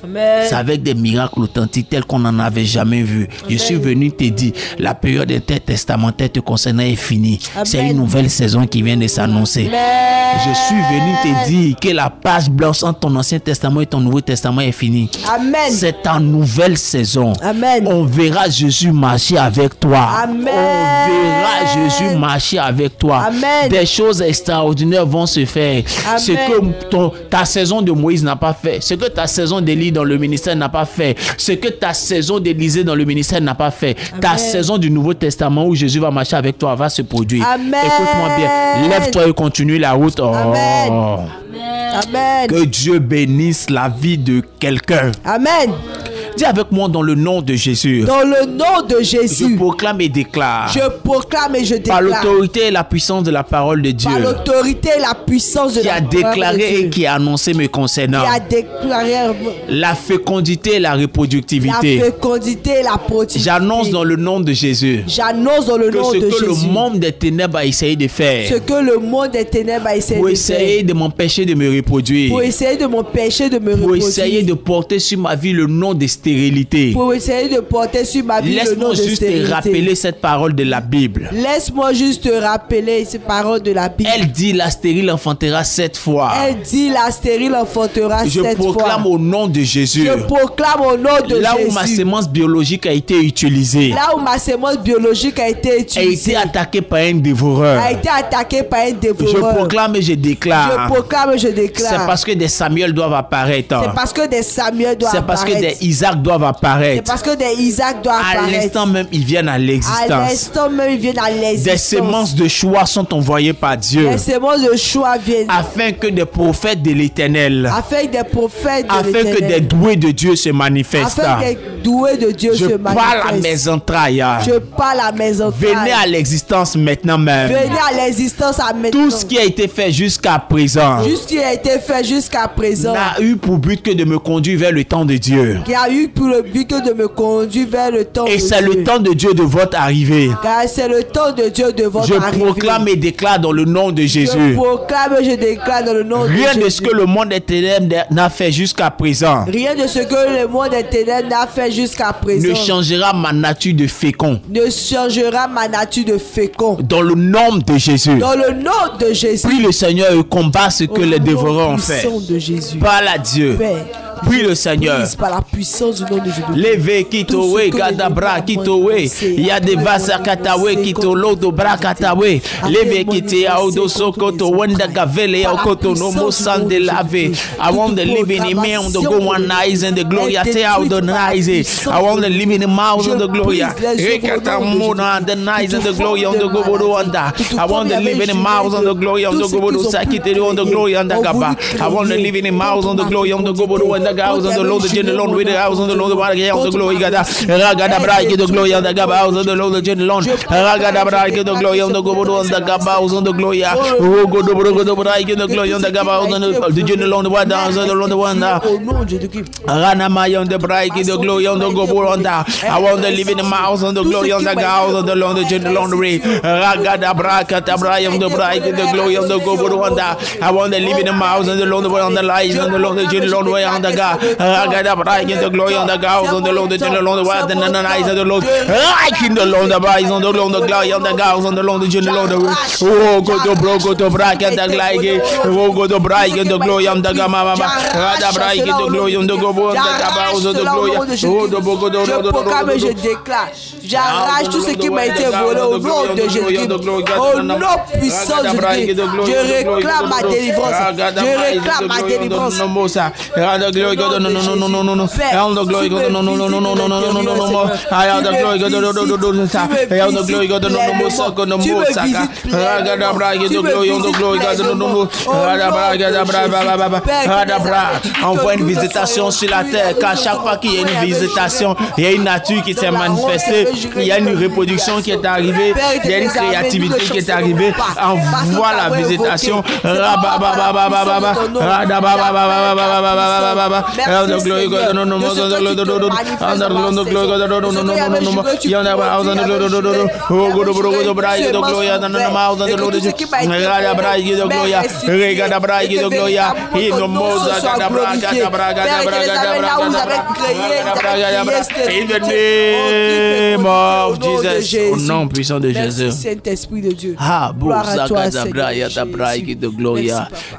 Amen. C'est avec des miracles authentiques tels qu'on n'en avait jamais vu. Amen. Je suis venu te dire, la période intertestamentaire te concernant est finie. Amen. C'est une nouvelle saison qui vient de s'annoncer. Amen. Je suis venu te dire que la page blanche entre ton Ancien Testament et ton Nouveau Testament est finie. Amen. C'est ta nouvelle saison. Amen. On verra Jésus marcher avec toi. Amen. On verra Jésus marcher avec toi. Amen. Des choses extraordinaires vont se faire. Amen. Ce que ta saison de Moïse n'a pas fait, ce que ta saison d'Élie dans le ministère n'a pas fait, ce que ta saison d'Élisée dans le ministère n'a pas fait. Amen. Ta saison du Nouveau Testament où Jésus va marcher avec toi va se produire. Amen. Écoute-moi bien, lève-toi et continue la route. Amen. Amen. Que Dieu bénisse la vie de quelqu'un. Amen. Dis avec moi dans le nom de Jésus. Dans le nom de Jésus. Je proclame et déclare. Je proclame et je déclare. Par l'autorité et la puissance de la parole de Dieu. Par l'autorité et la puissance de la parole de Dieu. Qui a déclaré et qui a annoncé me concernant. Qui a déclaré la fécondité et la reproductivité. La fécondité et la productivité. J'annonce dans le nom de Jésus. J'annonce dans le nom de Jésus. Que ce que le monde des ténèbres a essayé de faire. Ce que le monde des ténèbres a essayé de faire. Pour essayer de m'empêcher de me reproduire. Pour essayer de m'empêcher de me reproduire. Pour essayer de porter sur ma vie le nom de stérilité. Pour essayer de porter sur ma vie le nom de stérilité. Laisse-moi juste te rappeler cette parole de la Bible. Laisse-moi juste te rappeler cette parole de la Bible. Elle dit la stérile enfantera 7 fois. Elle dit la stérile enfantera 7 fois. Je proclame au nom de Jésus. Je proclame au nom de Jésus. Là où ma sémence biologique a été utilisée. Là où ma sémence biologique a été utilisée. A été attaquée par un dévoreur. A été attaquée par un dévoreur. Je proclame et je déclare. Je proclame et je déclare. C'est parce que des Samuel doivent apparaître. C'est parce que des Samuel doivent apparaître. C'est parce que des Isaac doivent apparaître. C'est parce que des Isaac doivent apparaître. À l'instant même, ils viennent à l'existence. À l'instant même, ils viennent à l'existence. Des semences de choix sont envoyées par Dieu. Des semences de choix viennent. Afin que des prophètes de l'Éternel. Afin que des prophètes de l'Éternel. Afin que des doués de Dieu se manifestent. Afin que des doués de Dieu se manifestent. Je parle à mes entrailles. Je parle à mes entrailles. Venez à l'existence maintenant même. Venez à l'existence à maintenant. Tout ce qui a été fait jusqu'à présent. Tout ce qui a été fait jusqu'à présent. N'a eu pour but que de me conduire vers le temps de Dieu. Qui a eu pour le but que de me conduire vers le temps de Dieu. Et c'est le temps de Dieu de votre arrivée. Car c'est le temps de Dieu de votre arrivée. Je proclame et déclare dans le nom de Jésus. Je proclame et je déclare dans le nom de Jésus. Rien de ce que le monde des ténèbres n'a fait jusqu'à présent. Rien de ce que le monde des ténèbres n'a fait jusqu'à présent. Ne changera ma nature de fécond. Ne changera ma nature de fécond. Dans le nom de Jésus. Dans le nom de Jésus. Prie le Seigneur et combat ce que les dévoreurs ont fait. De Jésus. Parle à Dieu. Prie le Seigneur. Par la puissance du nom de Jésus. Leve kitowe gadabra kitowe yadevasa katawe kitolo do brakatawe leve kite audo sokoto wanda gavele okoto no mosande lave. I want the living in me on the go one eyes and the glory te out the eyes. I want the living in mouth on the glory. Rekata mona the eyes and the glory on the go wanda. I want the living in mouth on the glory on the go sakite on the glory on the gaba. I want the living in mouth on the glory on the go the house on the Lord, the general with the house on the Lord, the glory, Ragada Brake, the glory on the Gabaus on the Lord, the general, Ragada Brake, the glory on the Gobo on the Gabaus on the Gloria, Rogo the Brogo the Brake, the glory on the Gabaus on the general on the one down on the Lord, the one Rana Maya on the Brake, the glory on the Gobo on the I want the living mouse on the glory on the house on the Lord, the general on the way, Ragada Braka, Tabra on the Brake, the glory on the Gobo on the I want the living mouse on the Lord, on the lies on the Lord, the general way on the God. I got up right in the glory on the house on the Lord, the general on the world, and the eyes of the Lord. Like in the Lord, the eyes on the Lord, the glory on the house on the Lord, the general on the world. Oh, go to bro, go to break and the like it. Oh, go to break and the glory on the Gamma. Rada break in the glory on the Gobo on the house of the glory. Oh, the Bogo, the je déclare, j'arrache tout ce qui m'a été volé au nom de Jésus. Au nom puissant de Jésus, je réclame ma délivrance. Je réclame ma délivrance. glory, God, no, no, no, no, no, no, no. I am the glory, God, no, no, no, no, no, no, no, no, no, no, no. I am the glory, God, no, no, no, no, no, no. I am the glory, God, no, no, no, saka, no, no, saka. Ragadabra, get the glory, on the glory, God, no, no, no. Radabra, gadabra, radabra. Envoie une visitation sur la terre, car chaque fois qu'il y a une visitation, il y a une nature qui s'est manifestée, il y a une reproduction qui est arrivée, il y a une créativité qui est arrivée. Envoie la visitation. In the name of Jesus, au nom puissant de Jésus. Saint-Esprit de Dieu. Gloire à toi, Seigneur.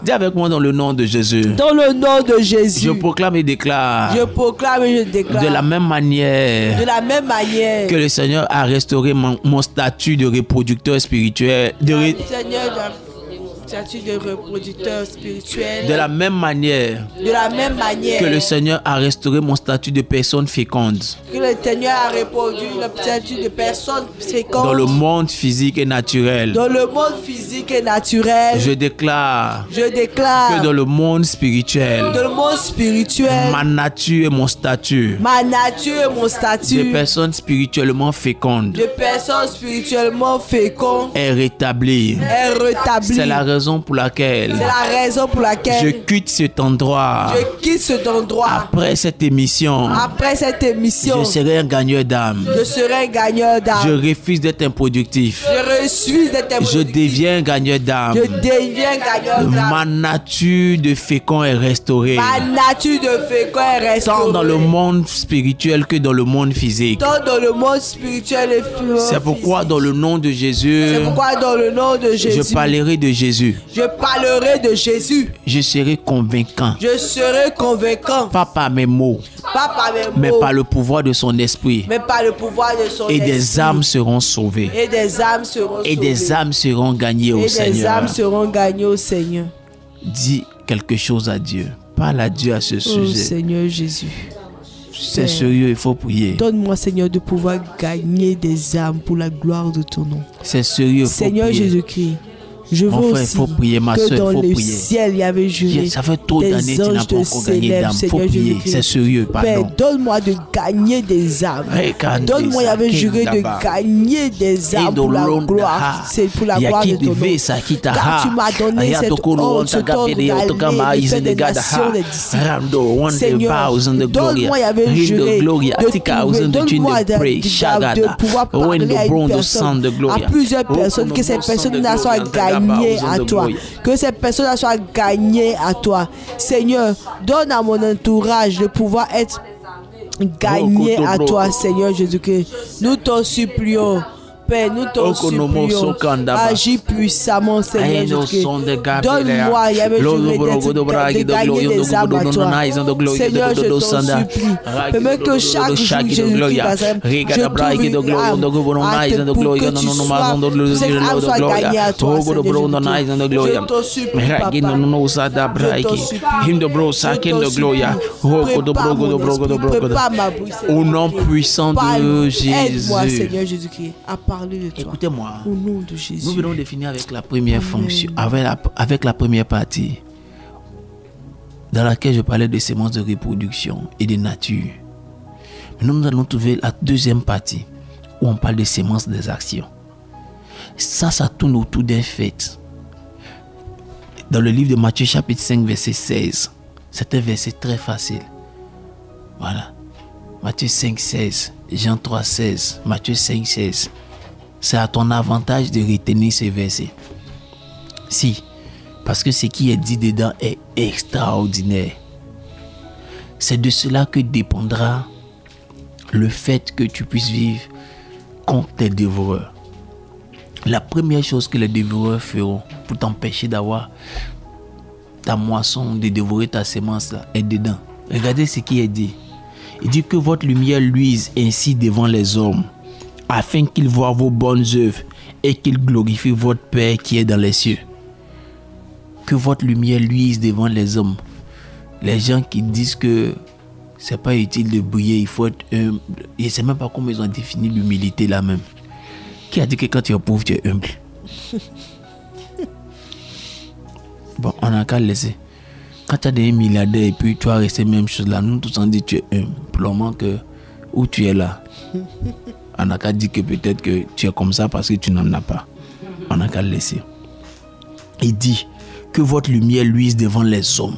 Dis avec moi dans le nom de Jésus. Dans le nom de Jésus. Je proclame et déclare. Je proclame et je déclare. De la même manière. De la même manière. Que le Seigneur a restauré mon statut de reproducteur spirituel. Seigneur, statut de reproducteur spirituel. De la même manière. De la même manière. Que le Seigneur a restauré mon statut de personne féconde. Que le Seigneur a reproduit le statut de personne féconde. Dans le monde physique et naturel. Dans le monde physique et naturel. Je déclare. Que dans le monde spirituel. Dans le monde spirituel. Ma nature et mon statut. Ma nature et mon statut. De personne spirituellement féconde. De personne spirituellement féconde. Est rétabli. C'est la raison pour laquelle. Je quitte cet endroit. Après cette émission. Je serai un gagneur d'âme. Je refuse d'être improductif. Je deviens un gagneur d'âme. Ma nature de fécond est restaurée. Tant dans le monde spirituel que dans le monde physique. C'est pourquoi dans le nom de Jésus. Je parlerai de Jésus. Je serai convaincant. Pas par mes mots. Mais par le pouvoir de son esprit. Et des âmes seront sauvées. Et des âmes seront gagnées au Seigneur. Dis quelque chose à Dieu. Parle à Dieu à ce sujet. Seigneur Jésus. C'est sérieux, il faut prier. Donne-moi, Seigneur, de pouvoir gagner des âmes pour la gloire de ton nom. C'est sérieux, il faut Seigneur prier. Jésus-Christ. Je veux Mon frère, aussi il faut prier, ma que soeur, dans il faut le prier. ciel, il y avait juré. Ça fait trop d'années que tu n'as pas encore gagné d'âme. Il faut prier. C'est sérieux, Père, pardon. donne-moi de gagner des âmes. Donne-moi, il y avait juré de gagner des âmes pour la gloire. C'est pour la gloire de ton nom. Car tu m'as donné cette honte, cet ordre d'aller et faire des nations des disciples. Seigneur, donne-moi, il y avait juré de pouvoir parler à une personne, à plusieurs personnes, que ces personnes-là soient gagnées à toi. Que ces personnes soient gagnées à toi. Seigneur, donne à mon entourage de pouvoir être gagné à toi, Seigneur Jésus-Christ. Nous t'en supplions. Père, nous t'en supplions. Agis puissamment, Seigneur Jésus-Christ. Donne-moi, il y avait juré de gagner des âmes à toi. Seigneur, je t'en supplie. Permets que chaque jour, Jésus-Christ, je trouve une âme à te pour que tu sois, que cette âme soit gagnée à toi, Seigneur Jésus-Christ. Je t'en supplie, Papa. Prépare ma bouche, au nom puissant de Jésus. Aide-moi, Seigneur Jésus-Christ, à parler de toi. Écoutez-moi. Au nom de Jésus. Nous venons de finir avec la première fonction, avec la première partie, dans laquelle je parlais de sémences de reproduction et de nature. Maintenant, nous allons trouver la deuxième partie, où on parle de sémences des actions. Ça tourne autour d'un fait. Dans le livre de Matthieu, chapitre 5, verset 16. C'est un verset très facile. Voilà. Matthieu 5, 16. Jean 3, 16. Matthieu 5, 16. C'est à ton avantage de retenir ces versets. Si, parce que ce qui est dit dedans est extraordinaire. C'est de cela que dépendra le fait que tu puisses vivre contre les dévoreurs. La première chose que les dévoreurs feront pour t'empêcher d'avoir ta moisson, de dévorer ta semence là, est dedans. Regardez ce qui est dit. Il dit que votre lumière luise ainsi devant les hommes, afin qu'ils voient vos bonnes œuvres et qu'ils glorifient votre Père qui est dans les cieux. Que votre lumière luise devant les hommes. Les gens qui disent que c'est pas utile de briller, il faut être humble. Je ne sais même pas comment ils ont défini l'humilité là même. Qui a dit que quand tu es pauvre, tu es humble? Bon, on n'a qu'à laisser. Quand tu as des milliardaires et puis tu as resté même chose là, nous tous on dit que tu es humble. Plombant que où tu es là. On n'a qu'à dire que peut-être que tu es comme ça parce que tu n'en as pas. On n'a qu'à laisser. Il dit que votre lumière luise devant les hommes.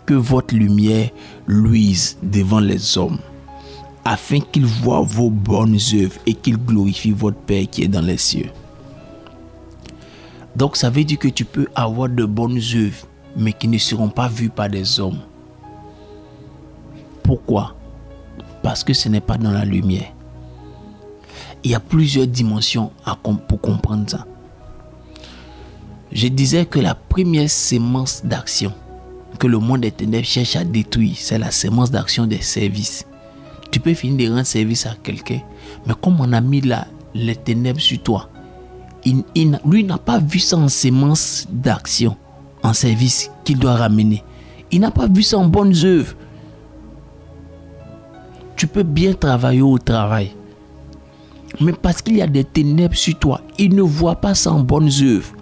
Que votre lumière luise devant les hommes, afin qu'ils voient vos bonnes œuvres et qu'ils glorifient votre Père qui est dans les cieux. Donc ça veut dire que tu peux avoir de bonnes œuvres, mais qui ne seront pas vues par des hommes. Pourquoi? Parce que ce n'est pas dans la lumière. Il y a plusieurs dimensions pour comprendre ça. Je disais que la première sémence d'action que le monde des ténèbres cherche à détruire, c'est la sémence d'action des services. Tu peux finir de rendre service à quelqu'un, mais comme on a mis les ténèbres sur toi, lui n'a pas vu ça en sémence d'action, en service qu'il doit ramener. Il n'a pas vu ça en bonnes œuvres. Tu peux bien travailler au travail, mais parce qu'il y a des ténèbres sur toi, ils ne voient pas ça en bonnes œuvres.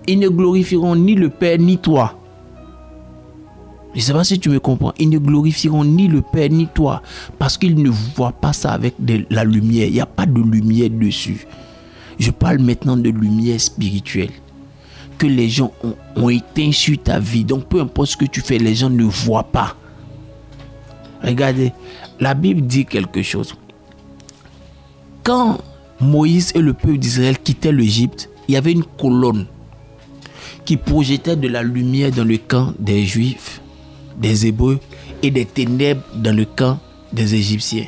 Ils ne glorifieront ni le Père ni toi. Je ne sais pas si tu me comprends. Ils ne glorifieront ni le Père ni toi parce qu'ils ne voient pas ça avec la lumière. Il n'y a pas de lumière dessus. Je parle maintenant de lumière spirituelle que les gens ont éteint sur ta vie. Donc peu importe ce que tu fais, les gens ne voient pas. Regardez, la Bible dit quelque chose. Quand Moïse et le peuple d'Israël quittaient l'Égypte, il y avait une colonne qui projetait de la lumière dans le camp des Juifs, des Hébreux, et des ténèbres dans le camp des Égyptiens.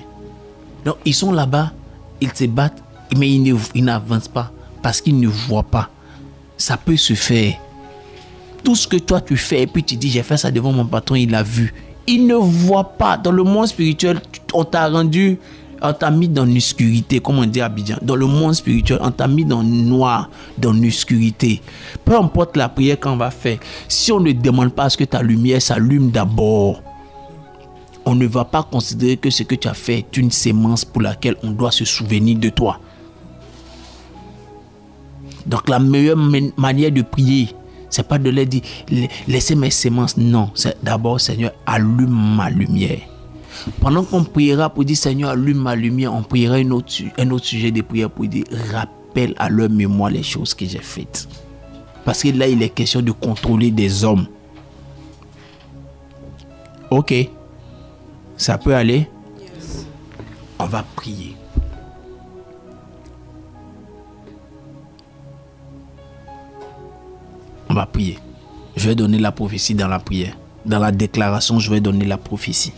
Donc ils sont là-bas, ils se battent, mais ils n'avancent pas parce qu'ils ne voient pas. Ça peut se faire. Tout ce que toi tu fais et puis tu dis j'ai fait ça devant mon patron, il l'a vu. Il ne voit pas. Dans le monde spirituel, on t'a mis dans l'obscurité, comme on dit à Abidjan. Dans le monde spirituel, on t'a mis dans le noir, dans l'obscurité. Peu importe la prière qu'on va faire, si on ne demande pas à ce que ta lumière s'allume d'abord, on ne va pas considérer que ce que tu as fait est une sémence pour laquelle on doit se souvenir de toi. Donc la meilleure manière de prier, c'est pas de leur dire laissez mes sémences. Non, c'est d'abord Seigneur, allume ma lumière. Pendant qu'on priera pour dire Seigneur, allume ma lumière, on priera un autre sujet de prière pour dire rappelle à leur mémoire les choses que j'ai faites. Parce que là, il est question de contrôler des hommes. Ok, ça peut aller. Yes. On va prier. On va prier. Je vais donner la prophétie dans la prière. Dans la déclaration, je vais donner la prophétie.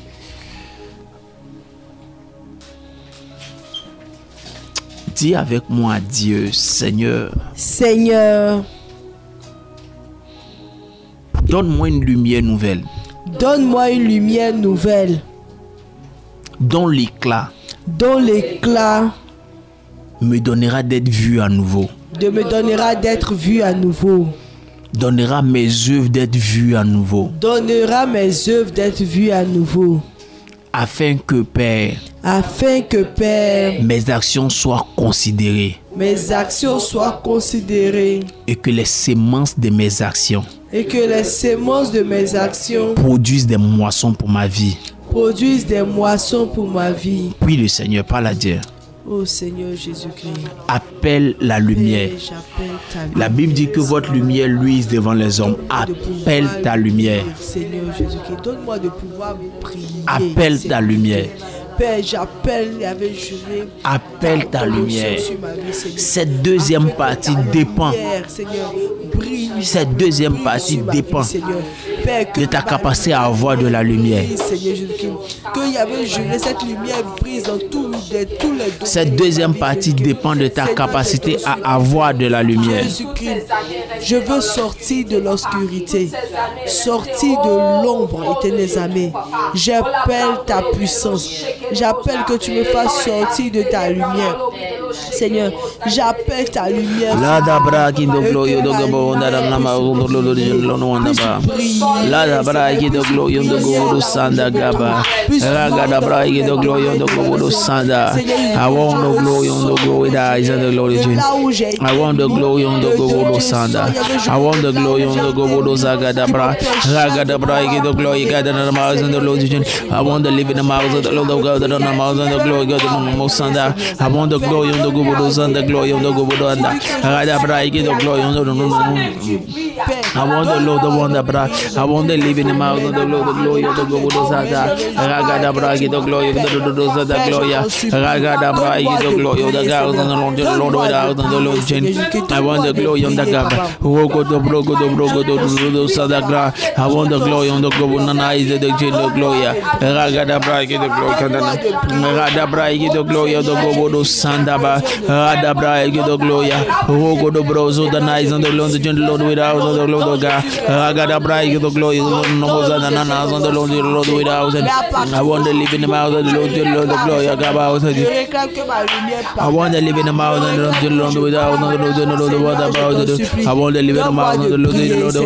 Dis avec moi, Dieu, Seigneur. Seigneur. Donne-moi une lumière nouvelle. Donne-moi une lumière nouvelle. Dont l'éclat. Dont l'éclat. Me donnera d'être vu à nouveau. Me donnera d'être vu à nouveau. Donnera mes œuvres d'être vues à nouveau. Donnera mes œuvres d'être vues à nouveau. Afin que, Père, mes actions soient considérées. Mes actions soient considérées. Et que les sémences de mes actions. Et que les sémences de mes actions produisent des moissons pour ma vie. Produisent des moissons pour ma vie. Puis le Seigneur parle à Dieu. Oh Seigneur Jésus-Christ. Appelle la lumière. La Bible dit que votre lumière luise devant les hommes. Appelle ta lumière. Seigneur Jésus-Christ, donne-moi de pouvoir prier. Appelle ta lumière. Père, j'appelle avec juré. Appelle ta lumière. Cette deuxième partie dépend. Cette deuxième partie dépend de ta capacité à avoir de la lumière. Cette deuxième partie dépend de ta capacité à avoir de la lumière. Je veux sortir de l'obscurité, sortir de l'ombre, éternel amis. J'appelle ta puissance. J'appelle que tu me fasses sortir de ta lumière. Seigneur, j'appelle ta lumière. La dabra qui de gloire de gobo na na ma de lo no na ba. La dabra qui de gloire de gobo sanda gaba. La dabra qui de gloire de gobo sanda. I want the glory on the glory that is in the glory. I want the glory on the gobo sanda. I want the glory on the gobo saga dabra. Raga dabra qui de glory God na ma in the Lord. I want to live in the mouth of the Lord of God and the mouth of the glory God and the sanda. I want the glory on the gobo sanda, glory on the gobo anda. Raga dabra qui de glory on the I want the Lord, the one that brought. I want to live in the mouth of the Lord, the glory of the Gobo Sada. Ragada Bragi, the glory of the Gloria. Ragada Bragi, the glory of the God and the Lord without the Lord. I want the glory on the Gaba. Roko the Brogo, the Brogo, the Sadagra. I want the glory on the Gobo Nanai, the Geno Gloria. Ragada Bragi, the glory. Rada Bragi, the glory of the Gobo Sandaba. Rada Bragi, the Gloria. Roko the Brozo, the Nice and the Lord, the Lord without. The Lord of God, I got a bright the glory, no more than an hour on the Lord without. I want to live in the mouth of the Lord, the glory of God. I want to live in the mouth of the Lord without the Lord, what about it? I want to live in the mouth of the Lord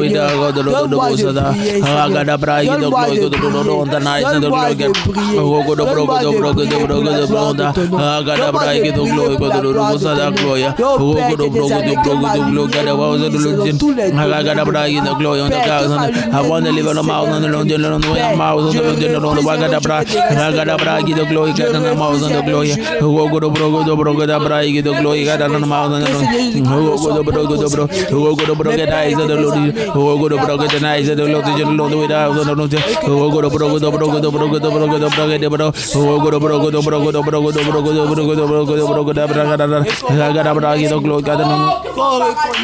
without the Lord of God. I got a bright the glory of the Lord on the night and the Lord. I got a broken, I got a bright the glory of the Lord of the glory. I got a broken, I got a brag in the glory on the cows. I want to live on the mouth on the Lord, on the mouth on the Lord, I got a brag. I got a brag in the glory, got on the mouth on the glory. Who go to Brogo, the Brogo, the brag in the glory, got on the mouth on the Lord. Who go to Brogo, the Brogo, who go to Brogo, the eyes of the Lord, who go to Brogo, the eyes of the Lord, without the Lord, who go to Brogo, the Brogo, the Brogo, the Brogo, the Brogo, the Brogo, who go to Brogo, the Brogo, the Brogo, the Brogo, the Brogo, the Brogo, the Brogo, the Brogo, I got a brag in the glory, got on.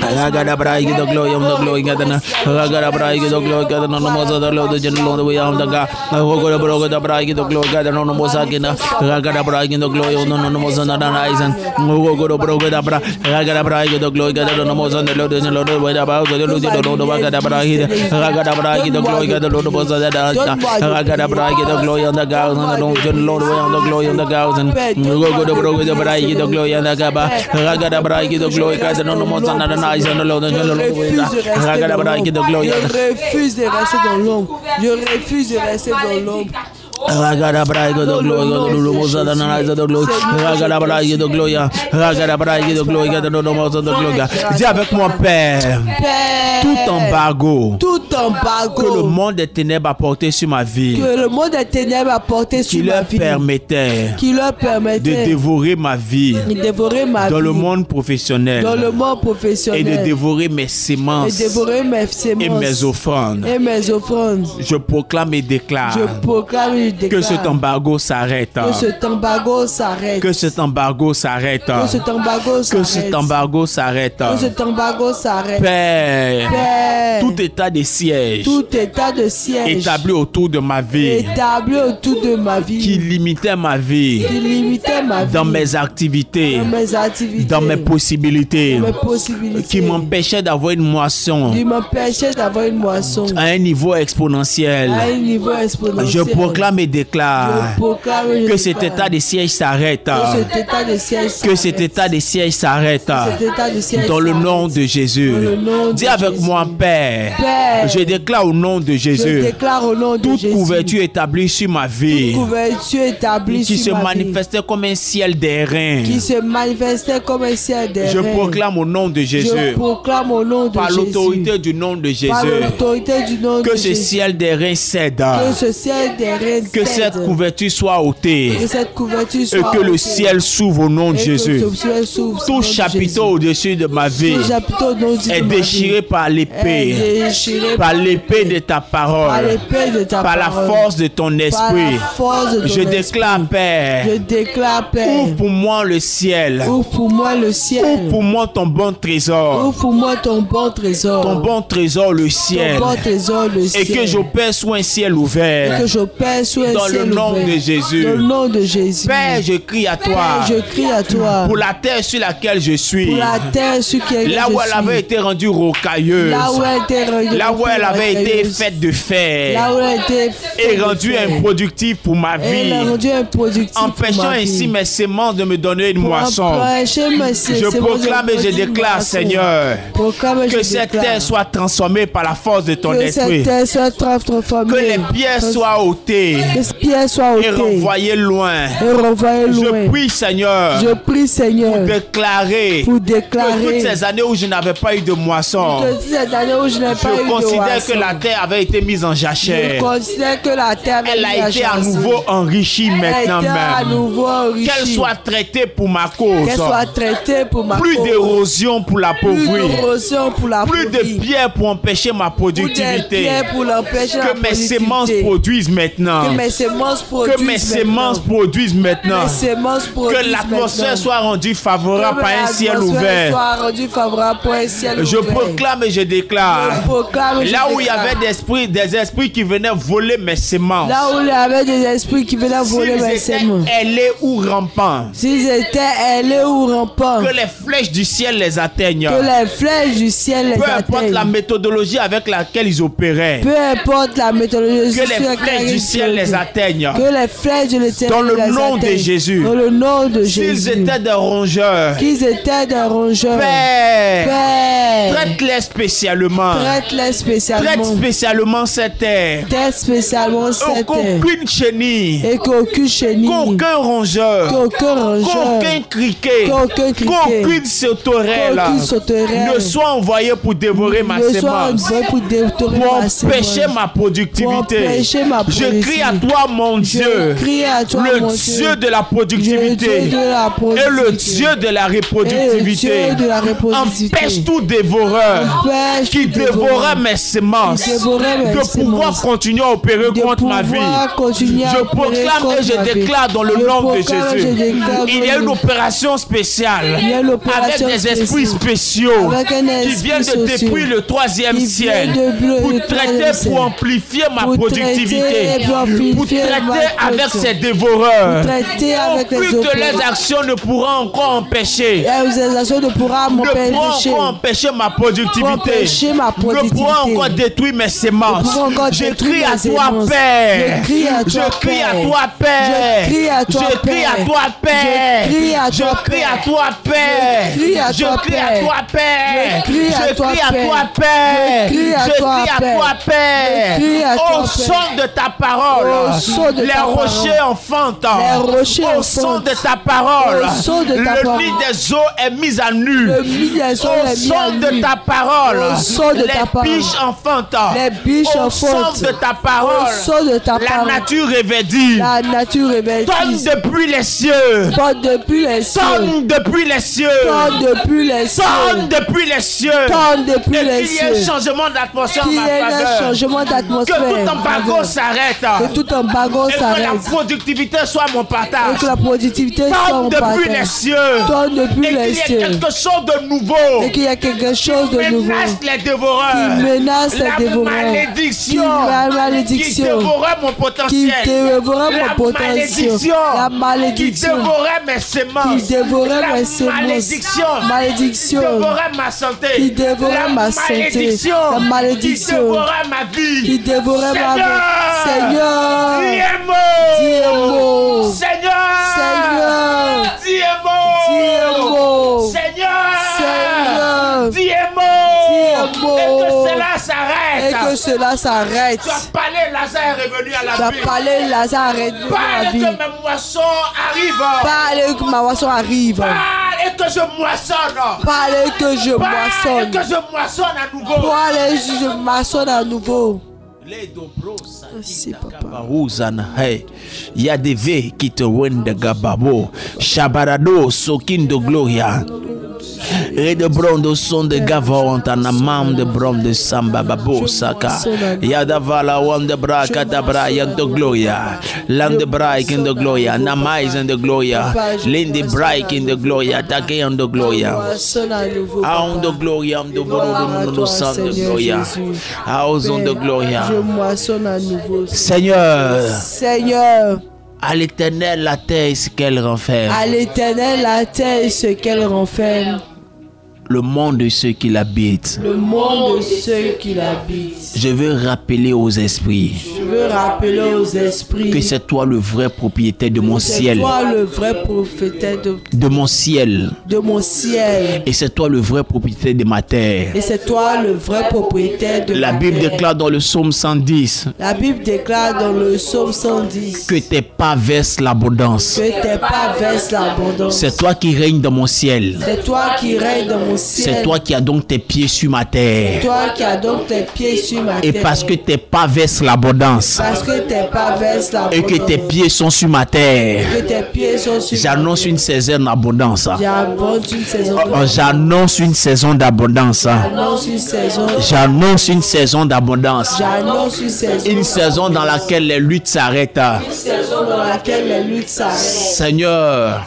I got a brag in the glory of the glory, got on. Ragada Bragi, the glory, got on the Mosa, the Lord, the general, the way on the guy. I will go to Brogo, the Bragi, the glory, got on the Mosakina, Ragada Bragi, the glory on the Mosan and Eisen. We will go to Brogo, the Ragada Bragi, the glory, got on the Mosan, the Lord, the Lord, the way about the Lord, the Lord, the Ragada Bragi, Ragada Bragi, the glory, got the Lord of Mosa, the Ragada Bragi, the glory on the gals, and the Lord, the Lord, way on the glory on the gals, and we will go to Brogo, the Bragi, the glory and the Gaba, Ragada Bragi, the glory, got on the Mosan and Eisen, the Lord, the Lord, Ragada Bragi, the glory. Je refuse de rester dans l'ombre. Je refuse de rester dans l'ombre. Ragada Braga de Gloria, the Lumosa, the Nice of the Gloria, Ragada Braga de Gloria, Ragada Braga de Gloria, the Nomosa de Gloria. Dis avec mon Père, tout embargo que le monde des ténèbres a porté sur ma vie, que le monde des ténèbres a porté sur ma vie, qui leur permettait de dévorer ma vie, dans le monde professionnel, et de dévorer mes semences, et mes offrandes. Je proclame et déclare que cet embargo s'arrête. Que cet embargo s'arrête. Que cet embargo s'arrête. Que cet embargo s'arrête. Que cet embargo s'arrête. Que cet embargo s'arrête. Père, tout état de siège, établi autour de ma vie, qui limitait ma vie, dans mes activités, dans mes possibilités, qui m'empêchait d'avoir une moisson, à un niveau exponentiel. Je proclame et déclare que cet état de siège s'arrête. Que cet état de siège s'arrête. Dans le nom de Jésus. Dis avec moi, Père, je déclare au nom de Jésus toute couverture établie sur ma vie, qui se manifestait comme un ciel d'airain. Je proclame au nom de Jésus, par l'autorité du nom de Jésus, que ce ciel d'airain cède, que cette couverture soit ôtée, et que le ciel s'ouvre au nom de Jésus. Tout chapiteau au-dessus de ma vie est déchiré par l'épée, de ta parole, par la force de ton esprit. Je déclare, Père, ouvre pour moi le ciel, ouvre pour moi ton bon trésor, ton bon trésor, le ciel, et que j'opère sous un ciel ouvert, un dans le ciel nom ouvert. de Jésus. Dans le nom de Jésus. Père, je crie à toi. Père, je crie à toi. Pour la terre sur laquelle je suis. Pour la terre sur laquelle Là où elle avait été rendue rocailleuse. Là où elle avait été faite de fer. Là où elle était et rendue improductive pour ma vie. Empêchant ainsi mes semences de me donner une moisson. Je proclame et je déclare, Seigneur, que cette terre soit transformée par la force de ton esprit. Que les pierres soient ôtées et renvoyées loin. Je prie, Seigneur, pour déclarer que toutes ces années où je n'avais pas eu de moisson, je considère que la terre avait été mise en jachère. Elle a été à nouveau enrichie maintenant même. Qu'elle soit traitée pour ma cause. Plus d'érosion pour la pauvreté. Plus de pierres pour empêcher ma productivité. Que mes semences produisent maintenant. Que mes semences produisent maintenant. Que l'atmosphère soit rendue favorable par un ciel ouvert. Je proclame et je déclare. Là où il y avait des esprits qui venaient voler mes semences. Là où il y avait des esprits qui venaient voler mes semences. Ailés ou rampants. S'ils étaient ailés ou rampants. Que les flèches du ciel les atteignent. Que les flèches du ciel les atteignent. Peu importe la méthodologie avec laquelle ils opéraient. Peu importe la méthodologie. Que les flèches du ciel les atteignent. Que les flèches de l'éternel dans le nom de Jésus. Dans le nom de Jésus. S'ils étaient des rongeurs. Qu'ils étaient des rongeurs. Père. Traite-les spécialement. Traite spécialement cette terre. Traite spécialement cette terre. Qu'aucune chenille. Et qu'aucune chenille. Qu'aucun rongeur. Qu'aucun criquet. Qu'aucune sauterelle. Ne soit envoyé pour dévorer ma semence. Pour empêcher ma productivité. Je crie à toi, mon Dieu. Le Dieu de la productivité. Et le Dieu de la reproductivité. Empêche tout dévoreur qui dévorait mes semences de pouvoir continuer à opérer contre ma vie. Je proclame et je déclare dans le nom de Jésus. Il y a une opération spéciale avec des esprits spéciaux qui viennent de détruire le 3e ciel pour traiter, pour amplifier ma productivité, pour traiter avec ces dévoreurs. Aucune de leurs actions ne pourra encore empêcher ma productivité, ne pourra encore détruire mes semences. Je crie à toi, Père. Je crie à toi, Père. Je crie à toi, Père. Je crie à toi, Père. Je crie à toi, Père. Je crie à toi, Père. Je crie à toi, Père. Au son de ta parole, les rochers enfantent. Au son de ta parole, le nid des eaux est mis à nu. Au son de ta parole, les biches enfantent. Au son de ta parole, la nature revêtit. Tonne depuis les cieux. Tonne depuis les cieux. Tonne depuis les cieux. Et qu'il y ait un changement d'atmosphère en ma faveur. Que tout embargo s'arrête. Et que la productivité soit mon partage. Tonne depuis les cieux. Et qu'il y ait quelque chose de nouveau. Menace les dévoreurs. La malédiction. Qui dévorait mon potentiel. La malédiction. Qui dévorait mes semences. La malédiction. Qui dévorait ma santé. La malédiction. Qui dévorait ma vie. Seigneur. Dis-moi. Seigneur. Dis-moi. Seigneur. Dis-moi. Et que cela s'arrête. Tu as parlé, Lazare est revenu à la vie. Parle que mes moissons arrivent. Parle que je moissonne à nouveau. Merci, papa. Il y a des vés qui te rendent de Gababo. Shabarado, Sokin de Gloria. Et de bron de son de Gavon, Tanamam de brom de Samba Babo Saka. Yadavala, one de Bracadabra, Yak de Gloria. Land de Braik in the Gloria. Namais in the Gloria. Lindy Braik in the Gloria. Take on the Gloria. Aon de Gloria, the Boro de San de Gloria. House on the Gloria. je moissonne à nouveau. Seigneur, Seigneur, à l'Éternel la terre et ce qu'elle renferme, à l'Éternel la terre et ce qu'elle renferme, le monde et ceux qui l'habitent. le monde de ceux qui l'habitent. Je veux rappeler aux esprits Je veux rappeler aux esprits que c'est toi le vrai propriétaire de mon c'est ciel, toi le vrai prophète de mon ciel, de mon ciel. et c'est toi le vrai propriétaire de ma terre. Et c'est toi le vrai propriétaire de La ma Bible terre. déclare dans le psaume 110 La Bible déclare dans le psaume 110 que tes pas versent l'abondance. que tes pas versent l'abondance. C'est toi qui règnes dans mon ciel. C'est toi qui règnes dans mon ciel. C'est toi qui as donc tes pieds sur ma terre. Toi qui as donc tes pieds sur ma Et terre. parce que tes pas versent l'abondance Parce que tes pas versent et l'abondance. que tes pieds sont sur ma terre, Que tes pieds sont sur j'annonce une saison d'abondance. J'annonce une saison. J'annonce une saison d'abondance. J'annonce une saison. J'annonce une saison d'abondance. J'annonce une saison. Une saison dans laquelle les luttes s'arrêtent. Une saison dans laquelle les luttes s'arrêtent. Seigneur,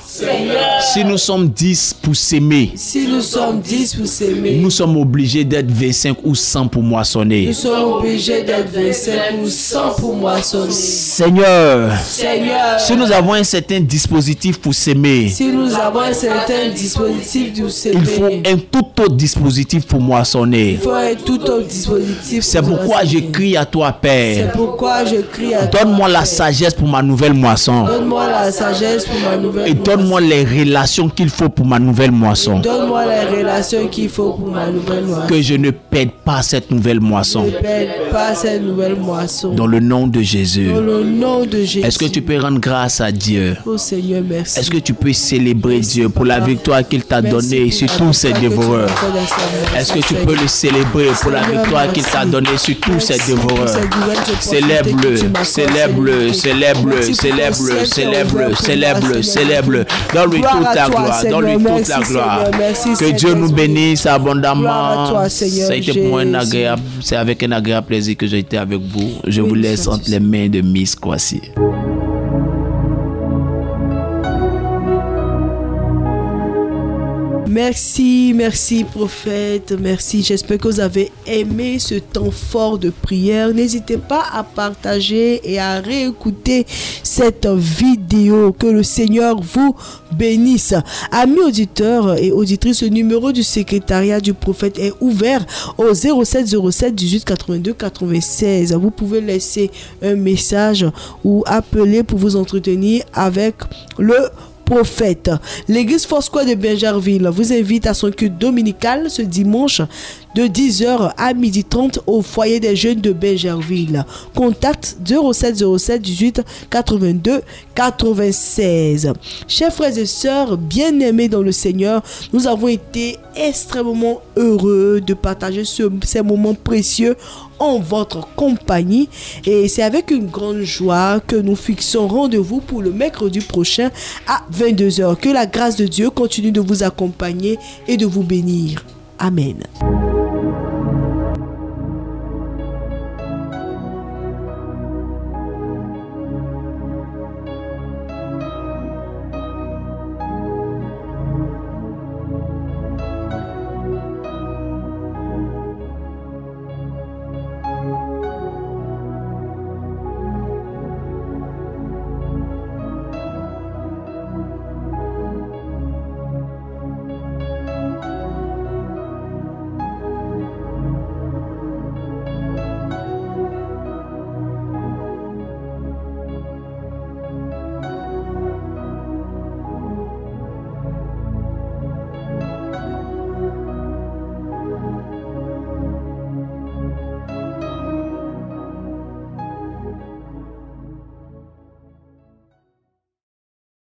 si nous sommes 10 pour s'aimer, Si nous sommes 10 pour s'aimer, nous sommes obligés d'être 25 ou 100 pour moissonner. nous sommes obligés d'être 25 ou 100 pour moissonner. Seigneur, Seigneur, si nous avons un certain dispositif pour s'aimer, si nous avons un certain dispositif de il faut s'aimer, un tout autre dispositif pour moissonner. il faut un tout autre dispositif. C'est pour pourquoi je moissonner. crie à toi, C'est Père. pourquoi je crie à toi. Donne-moi la sagesse pour ma nouvelle moisson. Donne-moi la sagesse pour ma nouvelle Et donne-moi les relations qu'il faut pour ma nouvelle moisson. Donne-moi les relations qu'il faut pour ma nouvelle moisson. Que je ne perde pas cette nouvelle moisson. Ne perde pas cette nouvelle moisson. Dans le nom de Jésus. Dans le nom de Jésus. Est-ce que tu peux rendre grâce à Dieu? Oh Seigneur, merci. Est-ce que tu peux célébrer Dieu pour la victoire qu'il t'a donnée sur tous ces dévoreurs? Est-ce que tu peux le célébrer pour la victoire qu'il t'a donnée sur tous ces dévoreurs? Célèbre-le, célèbre-le, célèbre-le, célèbre-le, célèbre-le, célèbre-le, célèbre-le. Donne-lui toute la gloire, donne-lui toute la gloire. Que Dieu nous bénisse abondamment. Ça a été pour moi un agréable, c'est avec un agréable plaisir que j'ai été avec vous. Je vous laisse entre les mains de Miss Kwasi. Merci, merci prophète, merci. J'espère que vous avez aimé ce temps fort de prière. N'hésitez pas à partager et à réécouter cette vidéo. Que le Seigneur vous bénisse. Amis auditeurs et auditrices, le numéro du secrétariat du prophète est ouvert au 0707 18 82 96. Vous pouvez laisser un message ou appeler pour vous entretenir avec le prophète. L'église Foursquare de Bingerville vous invite à son culte dominical ce dimanche de 10h à 12h30 au foyer des jeunes de Bingerville. Contact 0707 18 82 96. Chers frères et sœurs bien-aimés dans le Seigneur, nous avons été extrêmement heureux de partager ces moments précieux en votre compagnie, et c'est avec une grande joie que nous fixons rendez-vous pour le mercredi prochain à 22h. Que la grâce de Dieu continue de vous accompagner et de vous bénir. Amen.